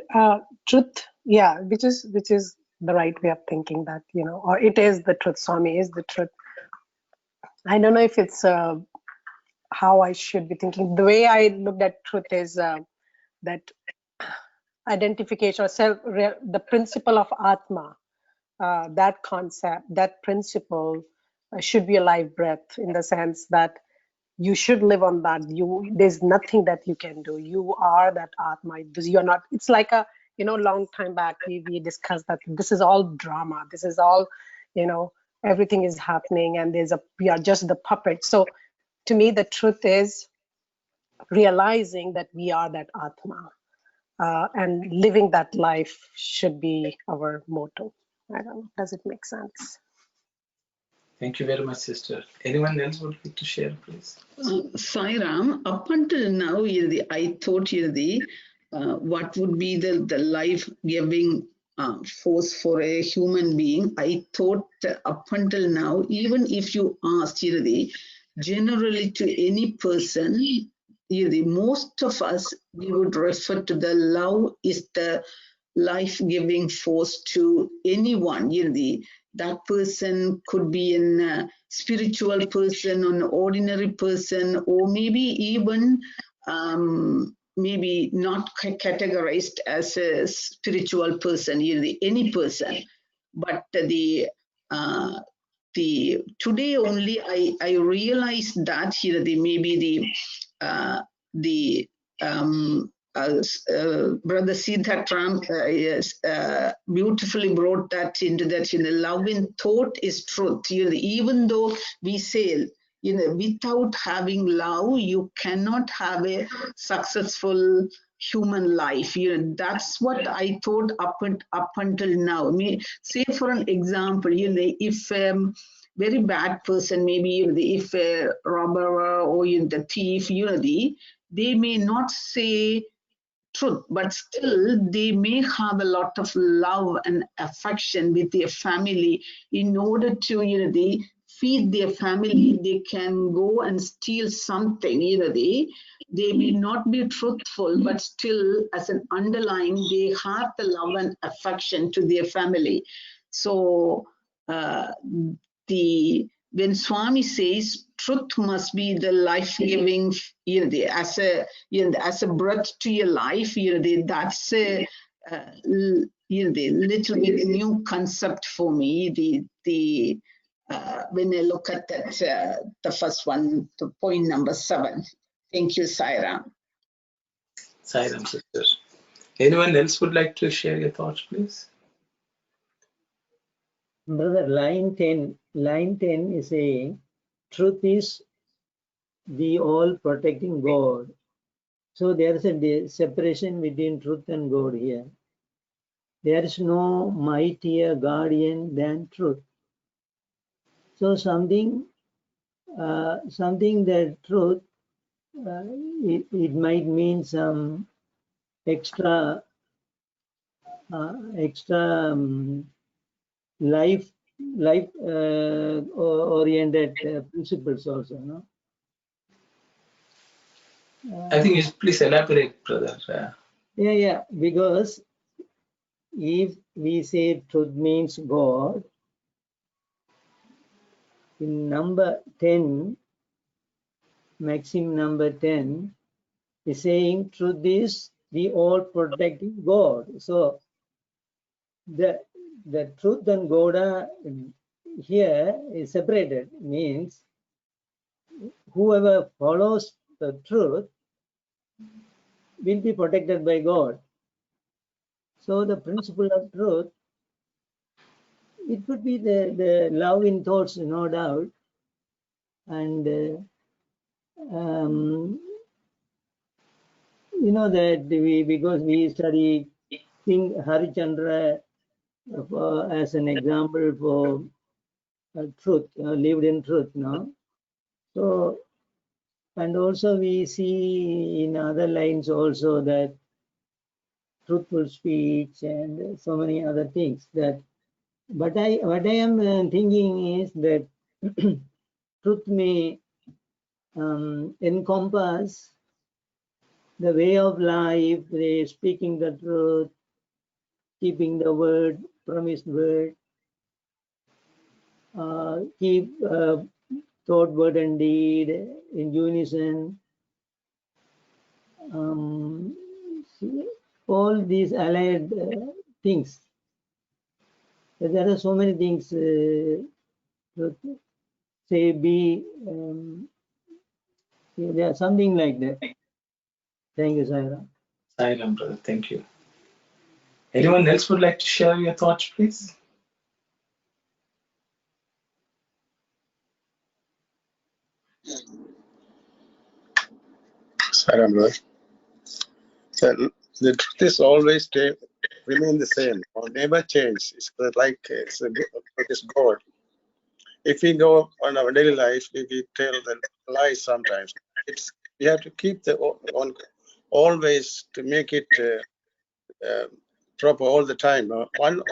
truth, yeah, which is the right way of thinking that, or it is the truth. Swami is the truth. I don't know if it's how I should be thinking. The way I looked at truth is that identification or the principle of Atma, that concept, that principle should be a live breath, in the sense that you should live on that. There's nothing that you can do. You are that Atma. You're not. It's like a long time back we discussed that this is all drama. This is all everything is happening, and we are just the puppet. So to me, the truth is realizing that we are that Atma, and living that life should be our motto. I don't know. Does it make sense? Thank you very much, sister. Anyone else would like to share, please? Sai Ram, up until now, I thought what would be the life-giving force for a human being. I thought up until now, even if you asked generally to any person, most of us, we would refer to the love is the life-giving force to anyone. That person could be a spiritual person, an ordinary person, or maybe even maybe not categorized as a spiritual person, any person. But the today only I realized that maybe Brother Siddharth beautifully brought that into that. Love in thought is truth. Even though we say, without having love, you cannot have a successful human life. That's what I thought up until now. Say for an example, if very bad person, maybe if a robber or the thief, they may not say truth, but still they may have a lot of love and affection with their family. In order to, they feed their family, they can go and steal something. They may not be truthful, but still as an underlying, they have the love and affection to their family. So when Swami says truth must be the life-giving, as a breath to your life, that's a little bit new concept for me. When I look at that, the first one, the point number 7. Thank you, Sai Ram, sister. Anyone else would like to share your thoughts, please? Brother, line 10 is saying, truth is the all-protecting God. So there is a separation between truth and God here. There is no mightier guardian than truth. So something that truth, it might mean some extra life oriented principles also, no? I think you should please elaborate, brother. Yeah, because if we say truth means God, in number 10, maxim number 10, is saying truth is the all-protecting God. So the truth and God are here is separated, means whoever follows the truth will be protected by God. So the principle of truth, it would be the love in thoughts, no doubt. And that because we study King Harichandra as an example for truth, lived in truth, no? So, and also we see in other lines also that truthful speech and so many other things that, but what I am thinking is that truth may encompass the way of life, speaking the truth, keeping the word, promised word, keep thought, word, and deed in unison. All these allied things. There are so many things. Say be, yeah, something like that. Thank you, Sai Ram. Sai Ram, brother. Thank you. Anyone else would like to share your thoughts, please? Sai Ram, brother. So the truth is always remain the same or never change. It's like it's God. If we go on our daily life, if we tell the lies sometimes, we have to keep on always to make it proper all the time. One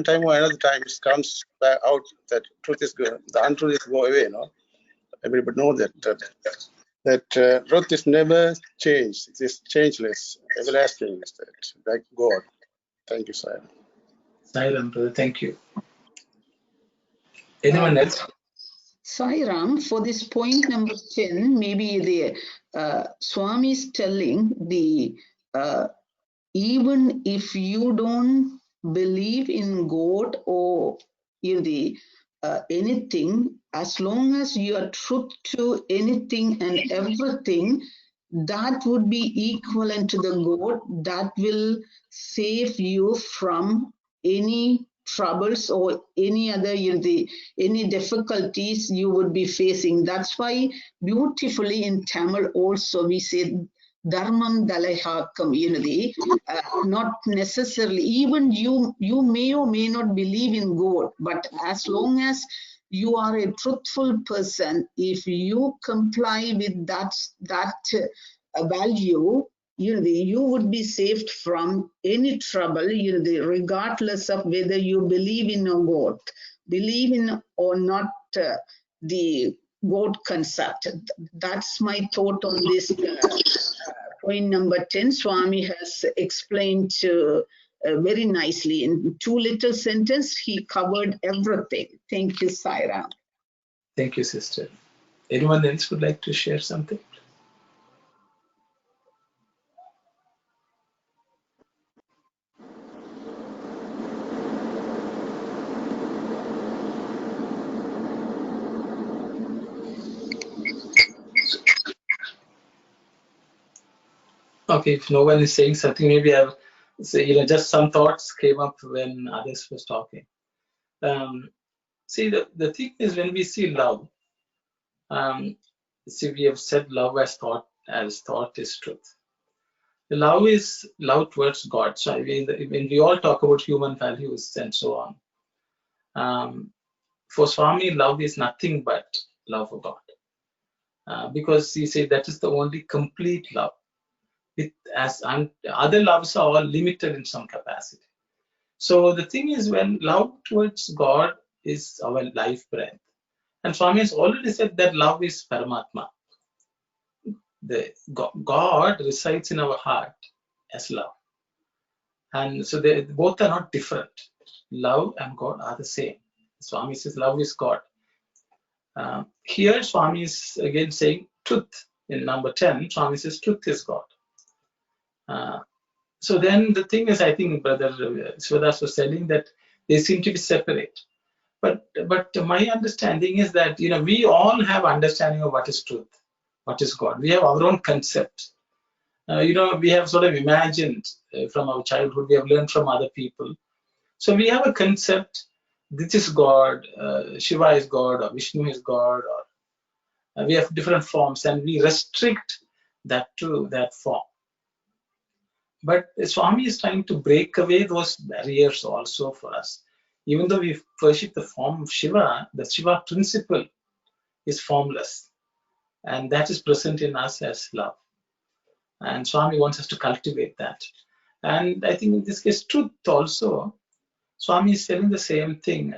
time or another time it comes out that truth is good, the untruth is go away. No, everybody know that truth is never changed. It is changeless, everlasting. Like God. Thank you, Sai. Sai Ram, brother. Thank you. Anyone else? Sai Ram, for this point number 10, maybe the Swami is telling even if you don't believe in God or in anything, as long as you are truth to anything and everything, that would be equivalent to the God that will save you from any troubles or any other any difficulties you would be facing. That's why beautifully in Tamil also we say dharmam dalahakam, not necessarily, even you may or may not believe in God, but as long as you are a truthful person, if you comply with that value, you would be saved from any trouble, regardless of whether you believe in a God, believe in or not the God concept. That's my thought on this point number 10. Swami has explained very nicely. In 2 little sentences, he covered everything. Thank you, Saira. Thank you, sister. Anyone else would like to share something? Okay, if no one is saying something, maybe I'll say, just some thoughts came up when others was talking. See, the thing is, when we see love, see, we have said love as thought is truth. The love is love towards God. So when we all talk about human values and so on, for Swami, love is nothing but love for God, because he said that is the only complete love. Other loves are all limited in some capacity. So the thing is, when love towards God is our life breath, and Swami has already said that love is Paramatma. God resides in our heart as love, and so they both are not different. Love and God are the same. Swami says love is God. Here Swami is again saying truth. In number 10, Swami says truth is God. So then the thing is, I think Brother Sivadas was telling that they seem to be separate. But my understanding is that we all have understanding of what is truth, what is God. We have our own concept. We have sort of imagined from our childhood. We have learned from other people. So we have a concept. This is God. Shiva is God, or Vishnu is God, or we have different forms, and we restrict that to that form. But Swami is trying to break away those barriers also for us. Even though we worship the form of Shiva, the Shiva principle is formless. And that is present in us as love. And Swami wants us to cultivate that. And I think in this case, truth also, Swami is telling the same thing.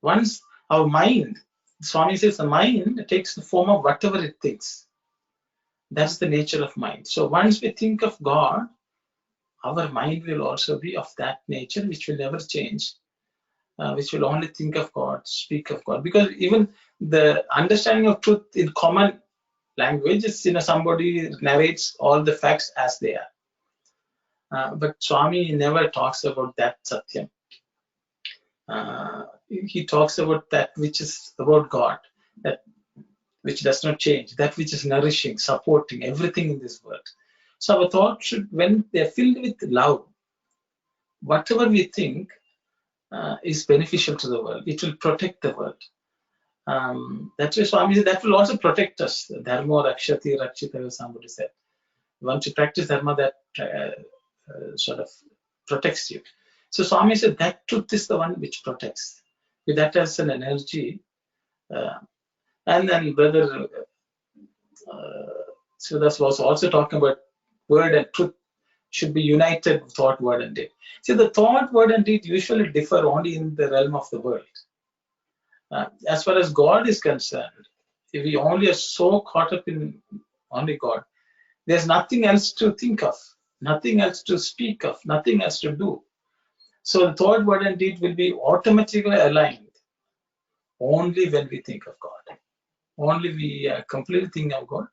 Once our mind, Swami says the mind takes the form of whatever it thinks. That's the nature of mind. So once we think of God, our mind will also be of that nature, which will never change, which will only think of God, speak of God. Because even the understanding of truth in common language is, somebody narrates all the facts as they are. But Swami never talks about that Satyam. He talks about that which is about God, that which does not change, that which is nourishing, supporting everything in this world. So our thought should, when they're filled with love, whatever we think is beneficial to the world. It will protect the world. That's why Swami said that will also protect us. Dharma rakshati rakshita, somebody said. Once you practice dharma, that sort of protects you. So Swami said that truth is the one which protects. With that as an energy. And then Brother Sivadas was also talking about word and truth should be united, thought, word, and deed. See, the thought, word, and deed usually differ only in the realm of the world. As far as God is concerned, if we only are so caught up in only God, there's nothing else to think of, nothing else to speak of, nothing else to do. So the thought, word, and deed will be automatically aligned only when we think of God. Only we completely think of God.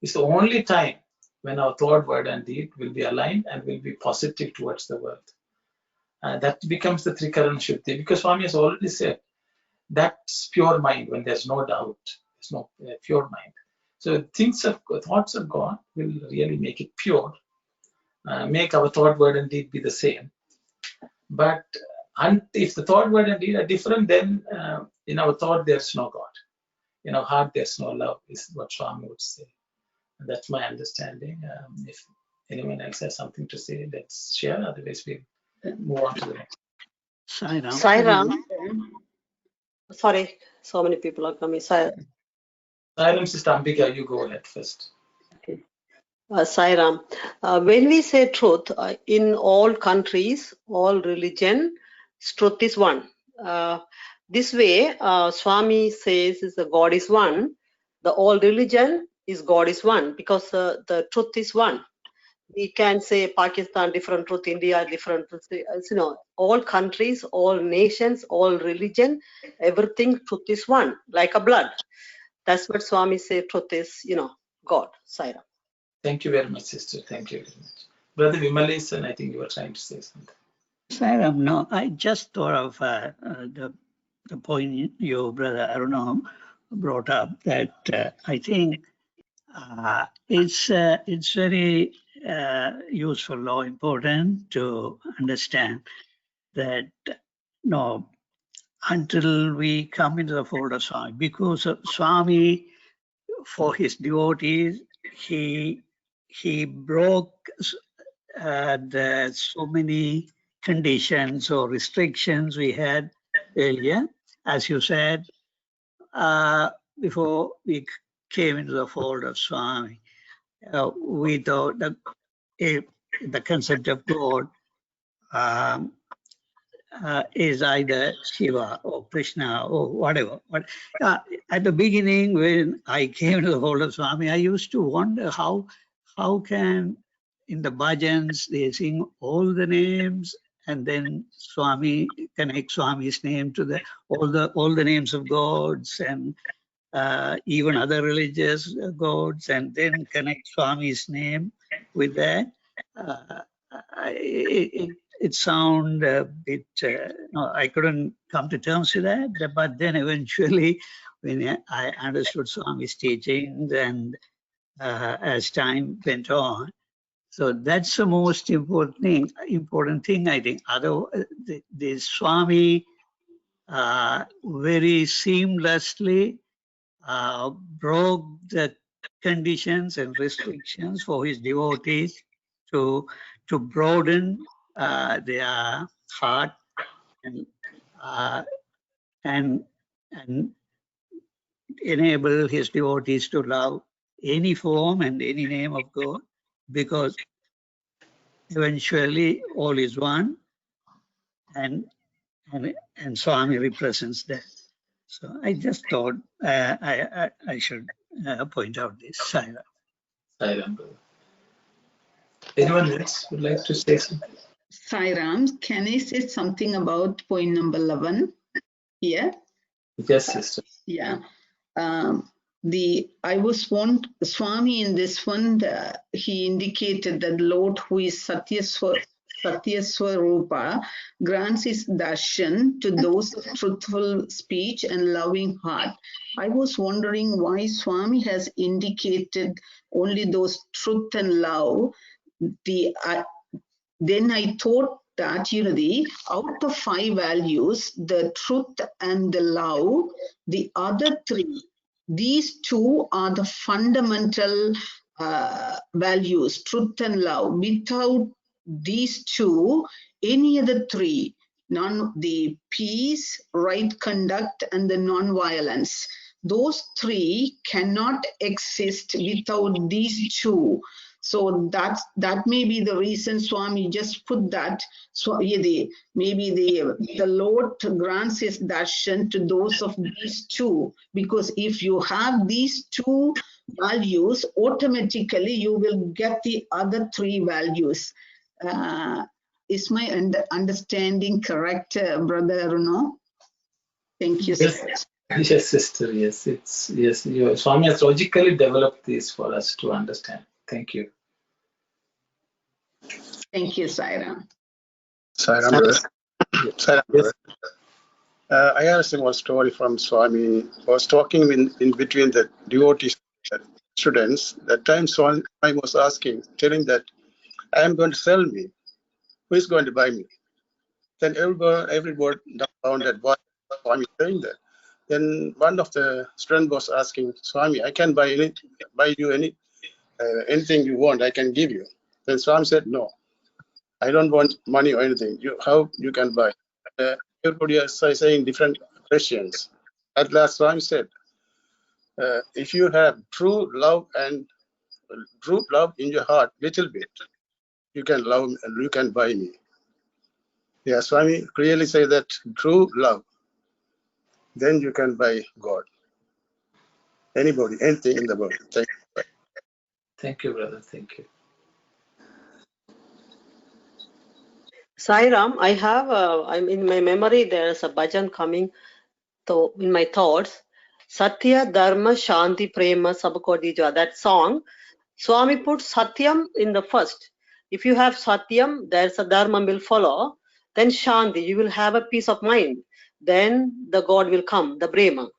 It's the only time when our thought, word, and deed will be aligned and will be positive towards the world. That becomes the Trikarana Shuddhi, because Swami has already said that's pure mind when there's no doubt. There's no pure mind. So thoughts of God will really make it pure, make our thought, word, and deed be the same. But if the thought, word, and deed are different, then in our thought there's no God. In our heart there's no love, is what Swami would say. And that's my understanding. If anyone else has something to say, let's share. Otherwise, we'll move on to the next. Sairam. Sorry, so many people are coming. Sister Ambika, you go ahead first. Okay. Sairam, when we say truth, in all countries, all religion, truth is one. This way, Swami says is the God is one. The all religion is God is one because the truth is one. We can say Pakistan different truth, India different truth. You know, all countries, all nations, all religion, everything truth is one, like a blood. That's what Swami say. Truth is, you know, God. Sairam. Thank you very much, sister. Thank you very much. Brother Vimalesan, I think you were trying to say something. Sairam, no, I just thought of the point your brother Aruna brought up that I think it's very useful or important to understand that no, until we come into the fold of Swami, because Swami, for his devotees, he broke the so many conditions or restrictions we had earlier. As you said, before we came into the fold of Swami, we thought that the concept of God is either Shiva or Krishna or whatever. But at the beginning, when I came to the fold of Swami, I used to wonder how can in the bhajans they sing all the names and then Swami connect Swami's name to all the names of gods and even other religious gods, and then connect Swami's name with that. It sound a bit, no, I couldn't come to terms with that, but then eventually when I understood Swami's teachings and as time went on, so that's the most important thing I think. The Swami very seamlessly broke the conditions and restrictions for his devotees to broaden their heart and enable his devotees to love any form and any name of God, because eventually all is one, and Swami represents that. So I just thought I should point out this. Sairam. Sairam, brother. Anyone else would like to say something? Sairam, can I say something about point number 11 here? Yes, sister. Yeah. Swami in this one, he indicated that Lord, who is Sathya Swarupa, grants his darshan to those of truthful speech and loving heart. I was wondering why Swami has indicated only those truth and love. Then I thought that, out of 5 values, the truth and the love, the other 3, these 2 are the fundamental values, truth and love. Without these 2, any other 3, the peace, right conduct, and the non-violence, those 3 cannot exist without these 2. So that may be the reason Swami just put that. So maybe the Lord grants his darshan to those of these 2, because if you have these 2 values, automatically you will get the other 3 values. Is my understanding correct, Brother Aruno? Thank you. Yes, yes, sister. Yes, Swami has logically developed this for us to understand. Thank you. Thank you, Sairam. Sairam, brother. Sairam, brother. I have a small story from Swami. I was talking in between the devotees students. That time Swami was telling that I am going to sell me. Who is going to buy me? Then everybody dumbfounded why Swami is saying that. Then one of the students was asking Swami, I can buy you anything you want. I can give you. Then Swami said, no, I don't want money or anything. How you can buy? Everybody is saying different questions. At last, Swami said, if you have true love and true love in your heart, little bit, you can love me and you can buy me. Yeah, Swami clearly say that true love, then you can buy God. Anybody, anything in the world. Thank you. Thank you, brother. Thank you. Sai Ram, I have, I'm in my memory, there's a bhajan coming to in my thoughts. Satya, Dharma, Shanti, Prema, Sabko Dija. That song, Swami put Satyam in the first. If you have Satyam, there's a Dharma will follow. Then Shanti, you will have a peace of mind. Then the God will come, the Prema.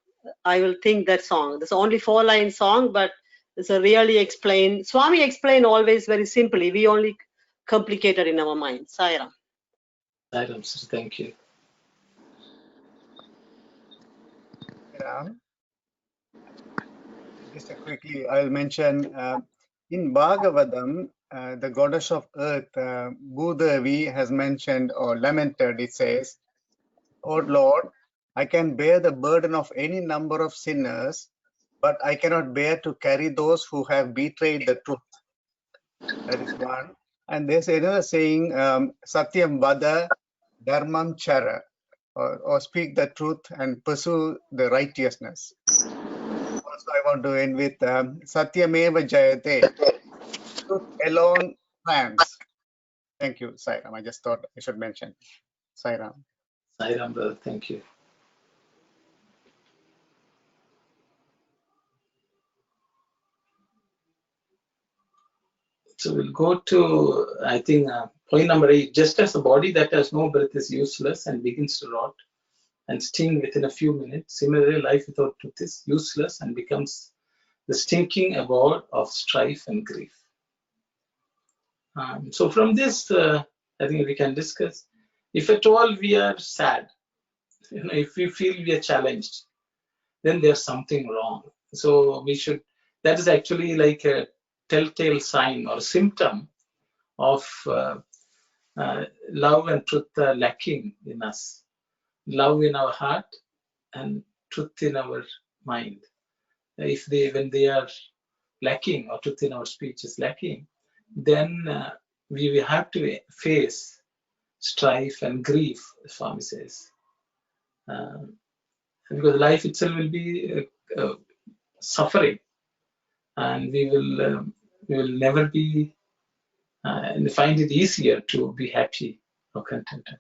I will think that song. There's only 4-line song, but it's a really explained. Swami explained always very simply. We only complicated in our mind. Sai Ram. Sai Ram, sir. Thank you. Just quickly, I'll mention in Bhagavatam, the goddess of earth, Bhudevi, has mentioned or lamented. It says, "O Lord, I can bear the burden of any number of sinners, but I cannot bear to carry those who have betrayed the truth." That is one. And there's another saying, Satyam Vada Dharmam Chara, or speak the truth and pursue the righteousness. Also, I want to end with Satyameva Jayate, truth alone triumphs. Thank you, Sai Ram. I just thought I should mention. Sai Ram. Sai Ram, brother. Thank you. So we'll go to, I think, point number 8. Just as a body that has no breath is useless and begins to rot and sting within a few minutes, similarly, life without truth is useless and becomes the stinking abode of strife and grief. So from this, I think we can discuss, if at all we are sad, if we feel we are challenged, then there's something wrong. So we should, that is actually like a telltale sign or symptom of love and truth lacking in us. Love in our heart and truth in our mind. When they are lacking or truth in our speech is lacking, then we will have to face strife and grief, Swami says. Because life itself will be suffering, and we will never be find it easier to be happy or contented.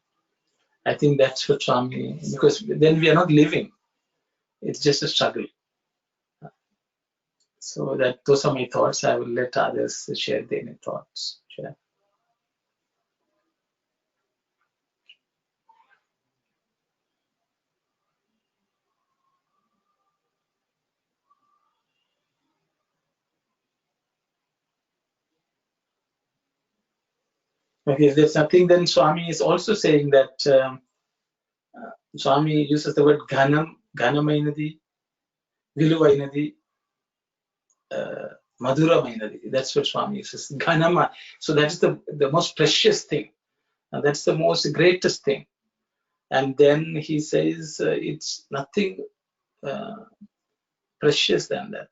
I think that's what Swami, because then we are not living; it's just a struggle. So those are my thoughts. I will let others share their thoughts. Share. Okay, if there's nothing, then Swami is also saying that Swami uses the word Ganamainadi, Viluvainadi, Madhuramainadi. That's what Swami uses. Ganama. So that's the most precious thing. And that's the most greatest thing. And then he says it's nothing precious than that.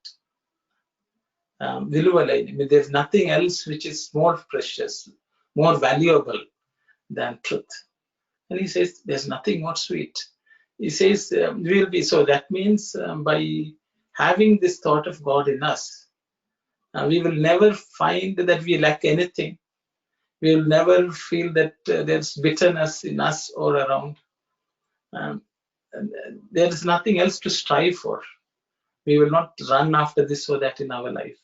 There's nothing else which is more precious, more valuable than truth. And he says there's nothing more sweet. He says we'll be, so that means by having this thought of God in us, we will never find that we lack anything. We will never feel that there's bitterness in us or around. There is nothing else to strive for. We will not run after this or that in our life.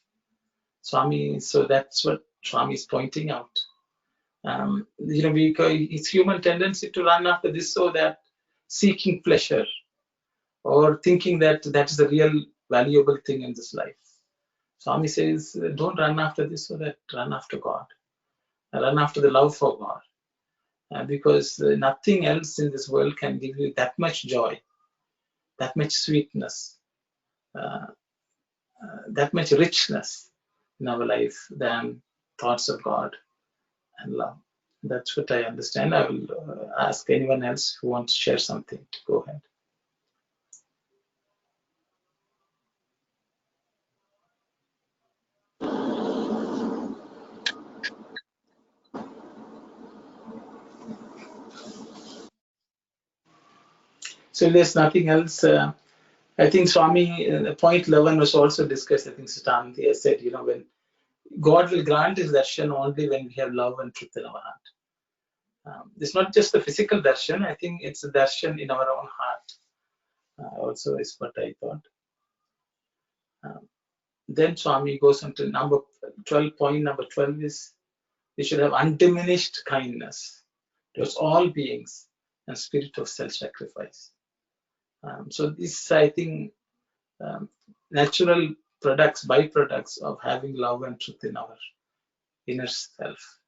Swami, so that's what Swami is pointing out. It's human tendency to run after this or that, seeking pleasure or thinking that that is the real valuable thing in this life. Swami says, don't run after this or that, run after God. Run after the love for God. Because nothing else in this world can give you that much joy, that much sweetness, that much richness in our life than thoughts of God and love. That's what I understand. I will ask anyone else who wants to share something to go ahead. So there's nothing else. I think Swami, point 11 was also discussed. I think Siddhanta has said, when God will grant his darshan only when we have love and truth in our heart. It's not just the physical darshan. I think it's a darshan in our own heart. Also is what I thought. Then Swami goes on to number 12. Point number 12 is we should have undiminished kindness towards all beings and spirit of self-sacrifice. So this, I think, natural products, byproducts of having love and truth in our inner self.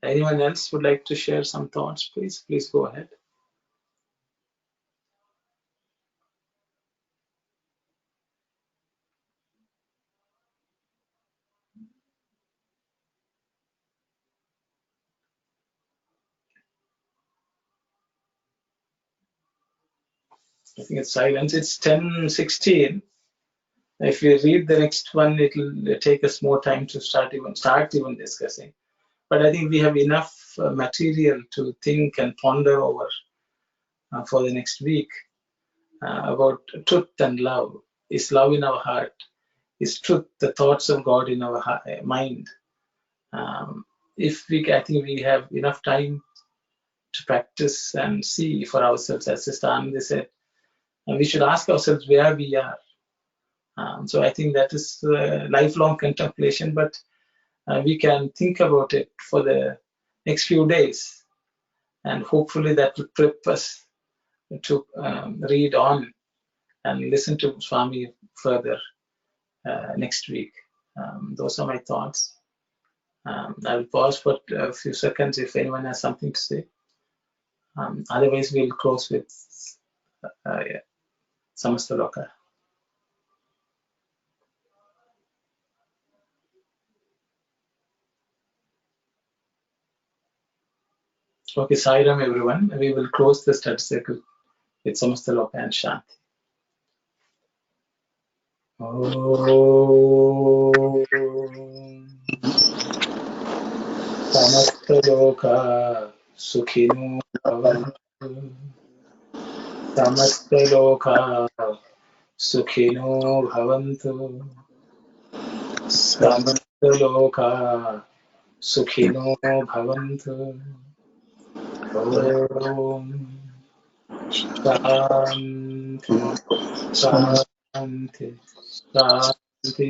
Anyone else would like to share some thoughts, please? Please go ahead. I think it's silence. It's 10:16. If we read the next one, it'll take us more time to start even discussing. But I think we have enough material to think and ponder over for the next week about truth and love. Is love in our heart? Is truth the thoughts of God in our mind? I think we have enough time to practice and see for ourselves, as Sister Anand said, and we should ask ourselves where we are. So I think that is lifelong contemplation, but we can think about it for the next few days, and hopefully that will prep us to read on and listen to Swami further next week. Those are my thoughts. I will pause for a few seconds if anyone has something to say. Otherwise, we'll close with Samasta Loka. Okay, Sairam everyone. We will close the study circle with Samasta Loka and Shanti. Samasta Loka Sukhino Bhavantu. Samasta Loka Sukhino Bhavantu. Samasta Loka Sukhino Bhavantu. Om Shanti Shanti Shanti.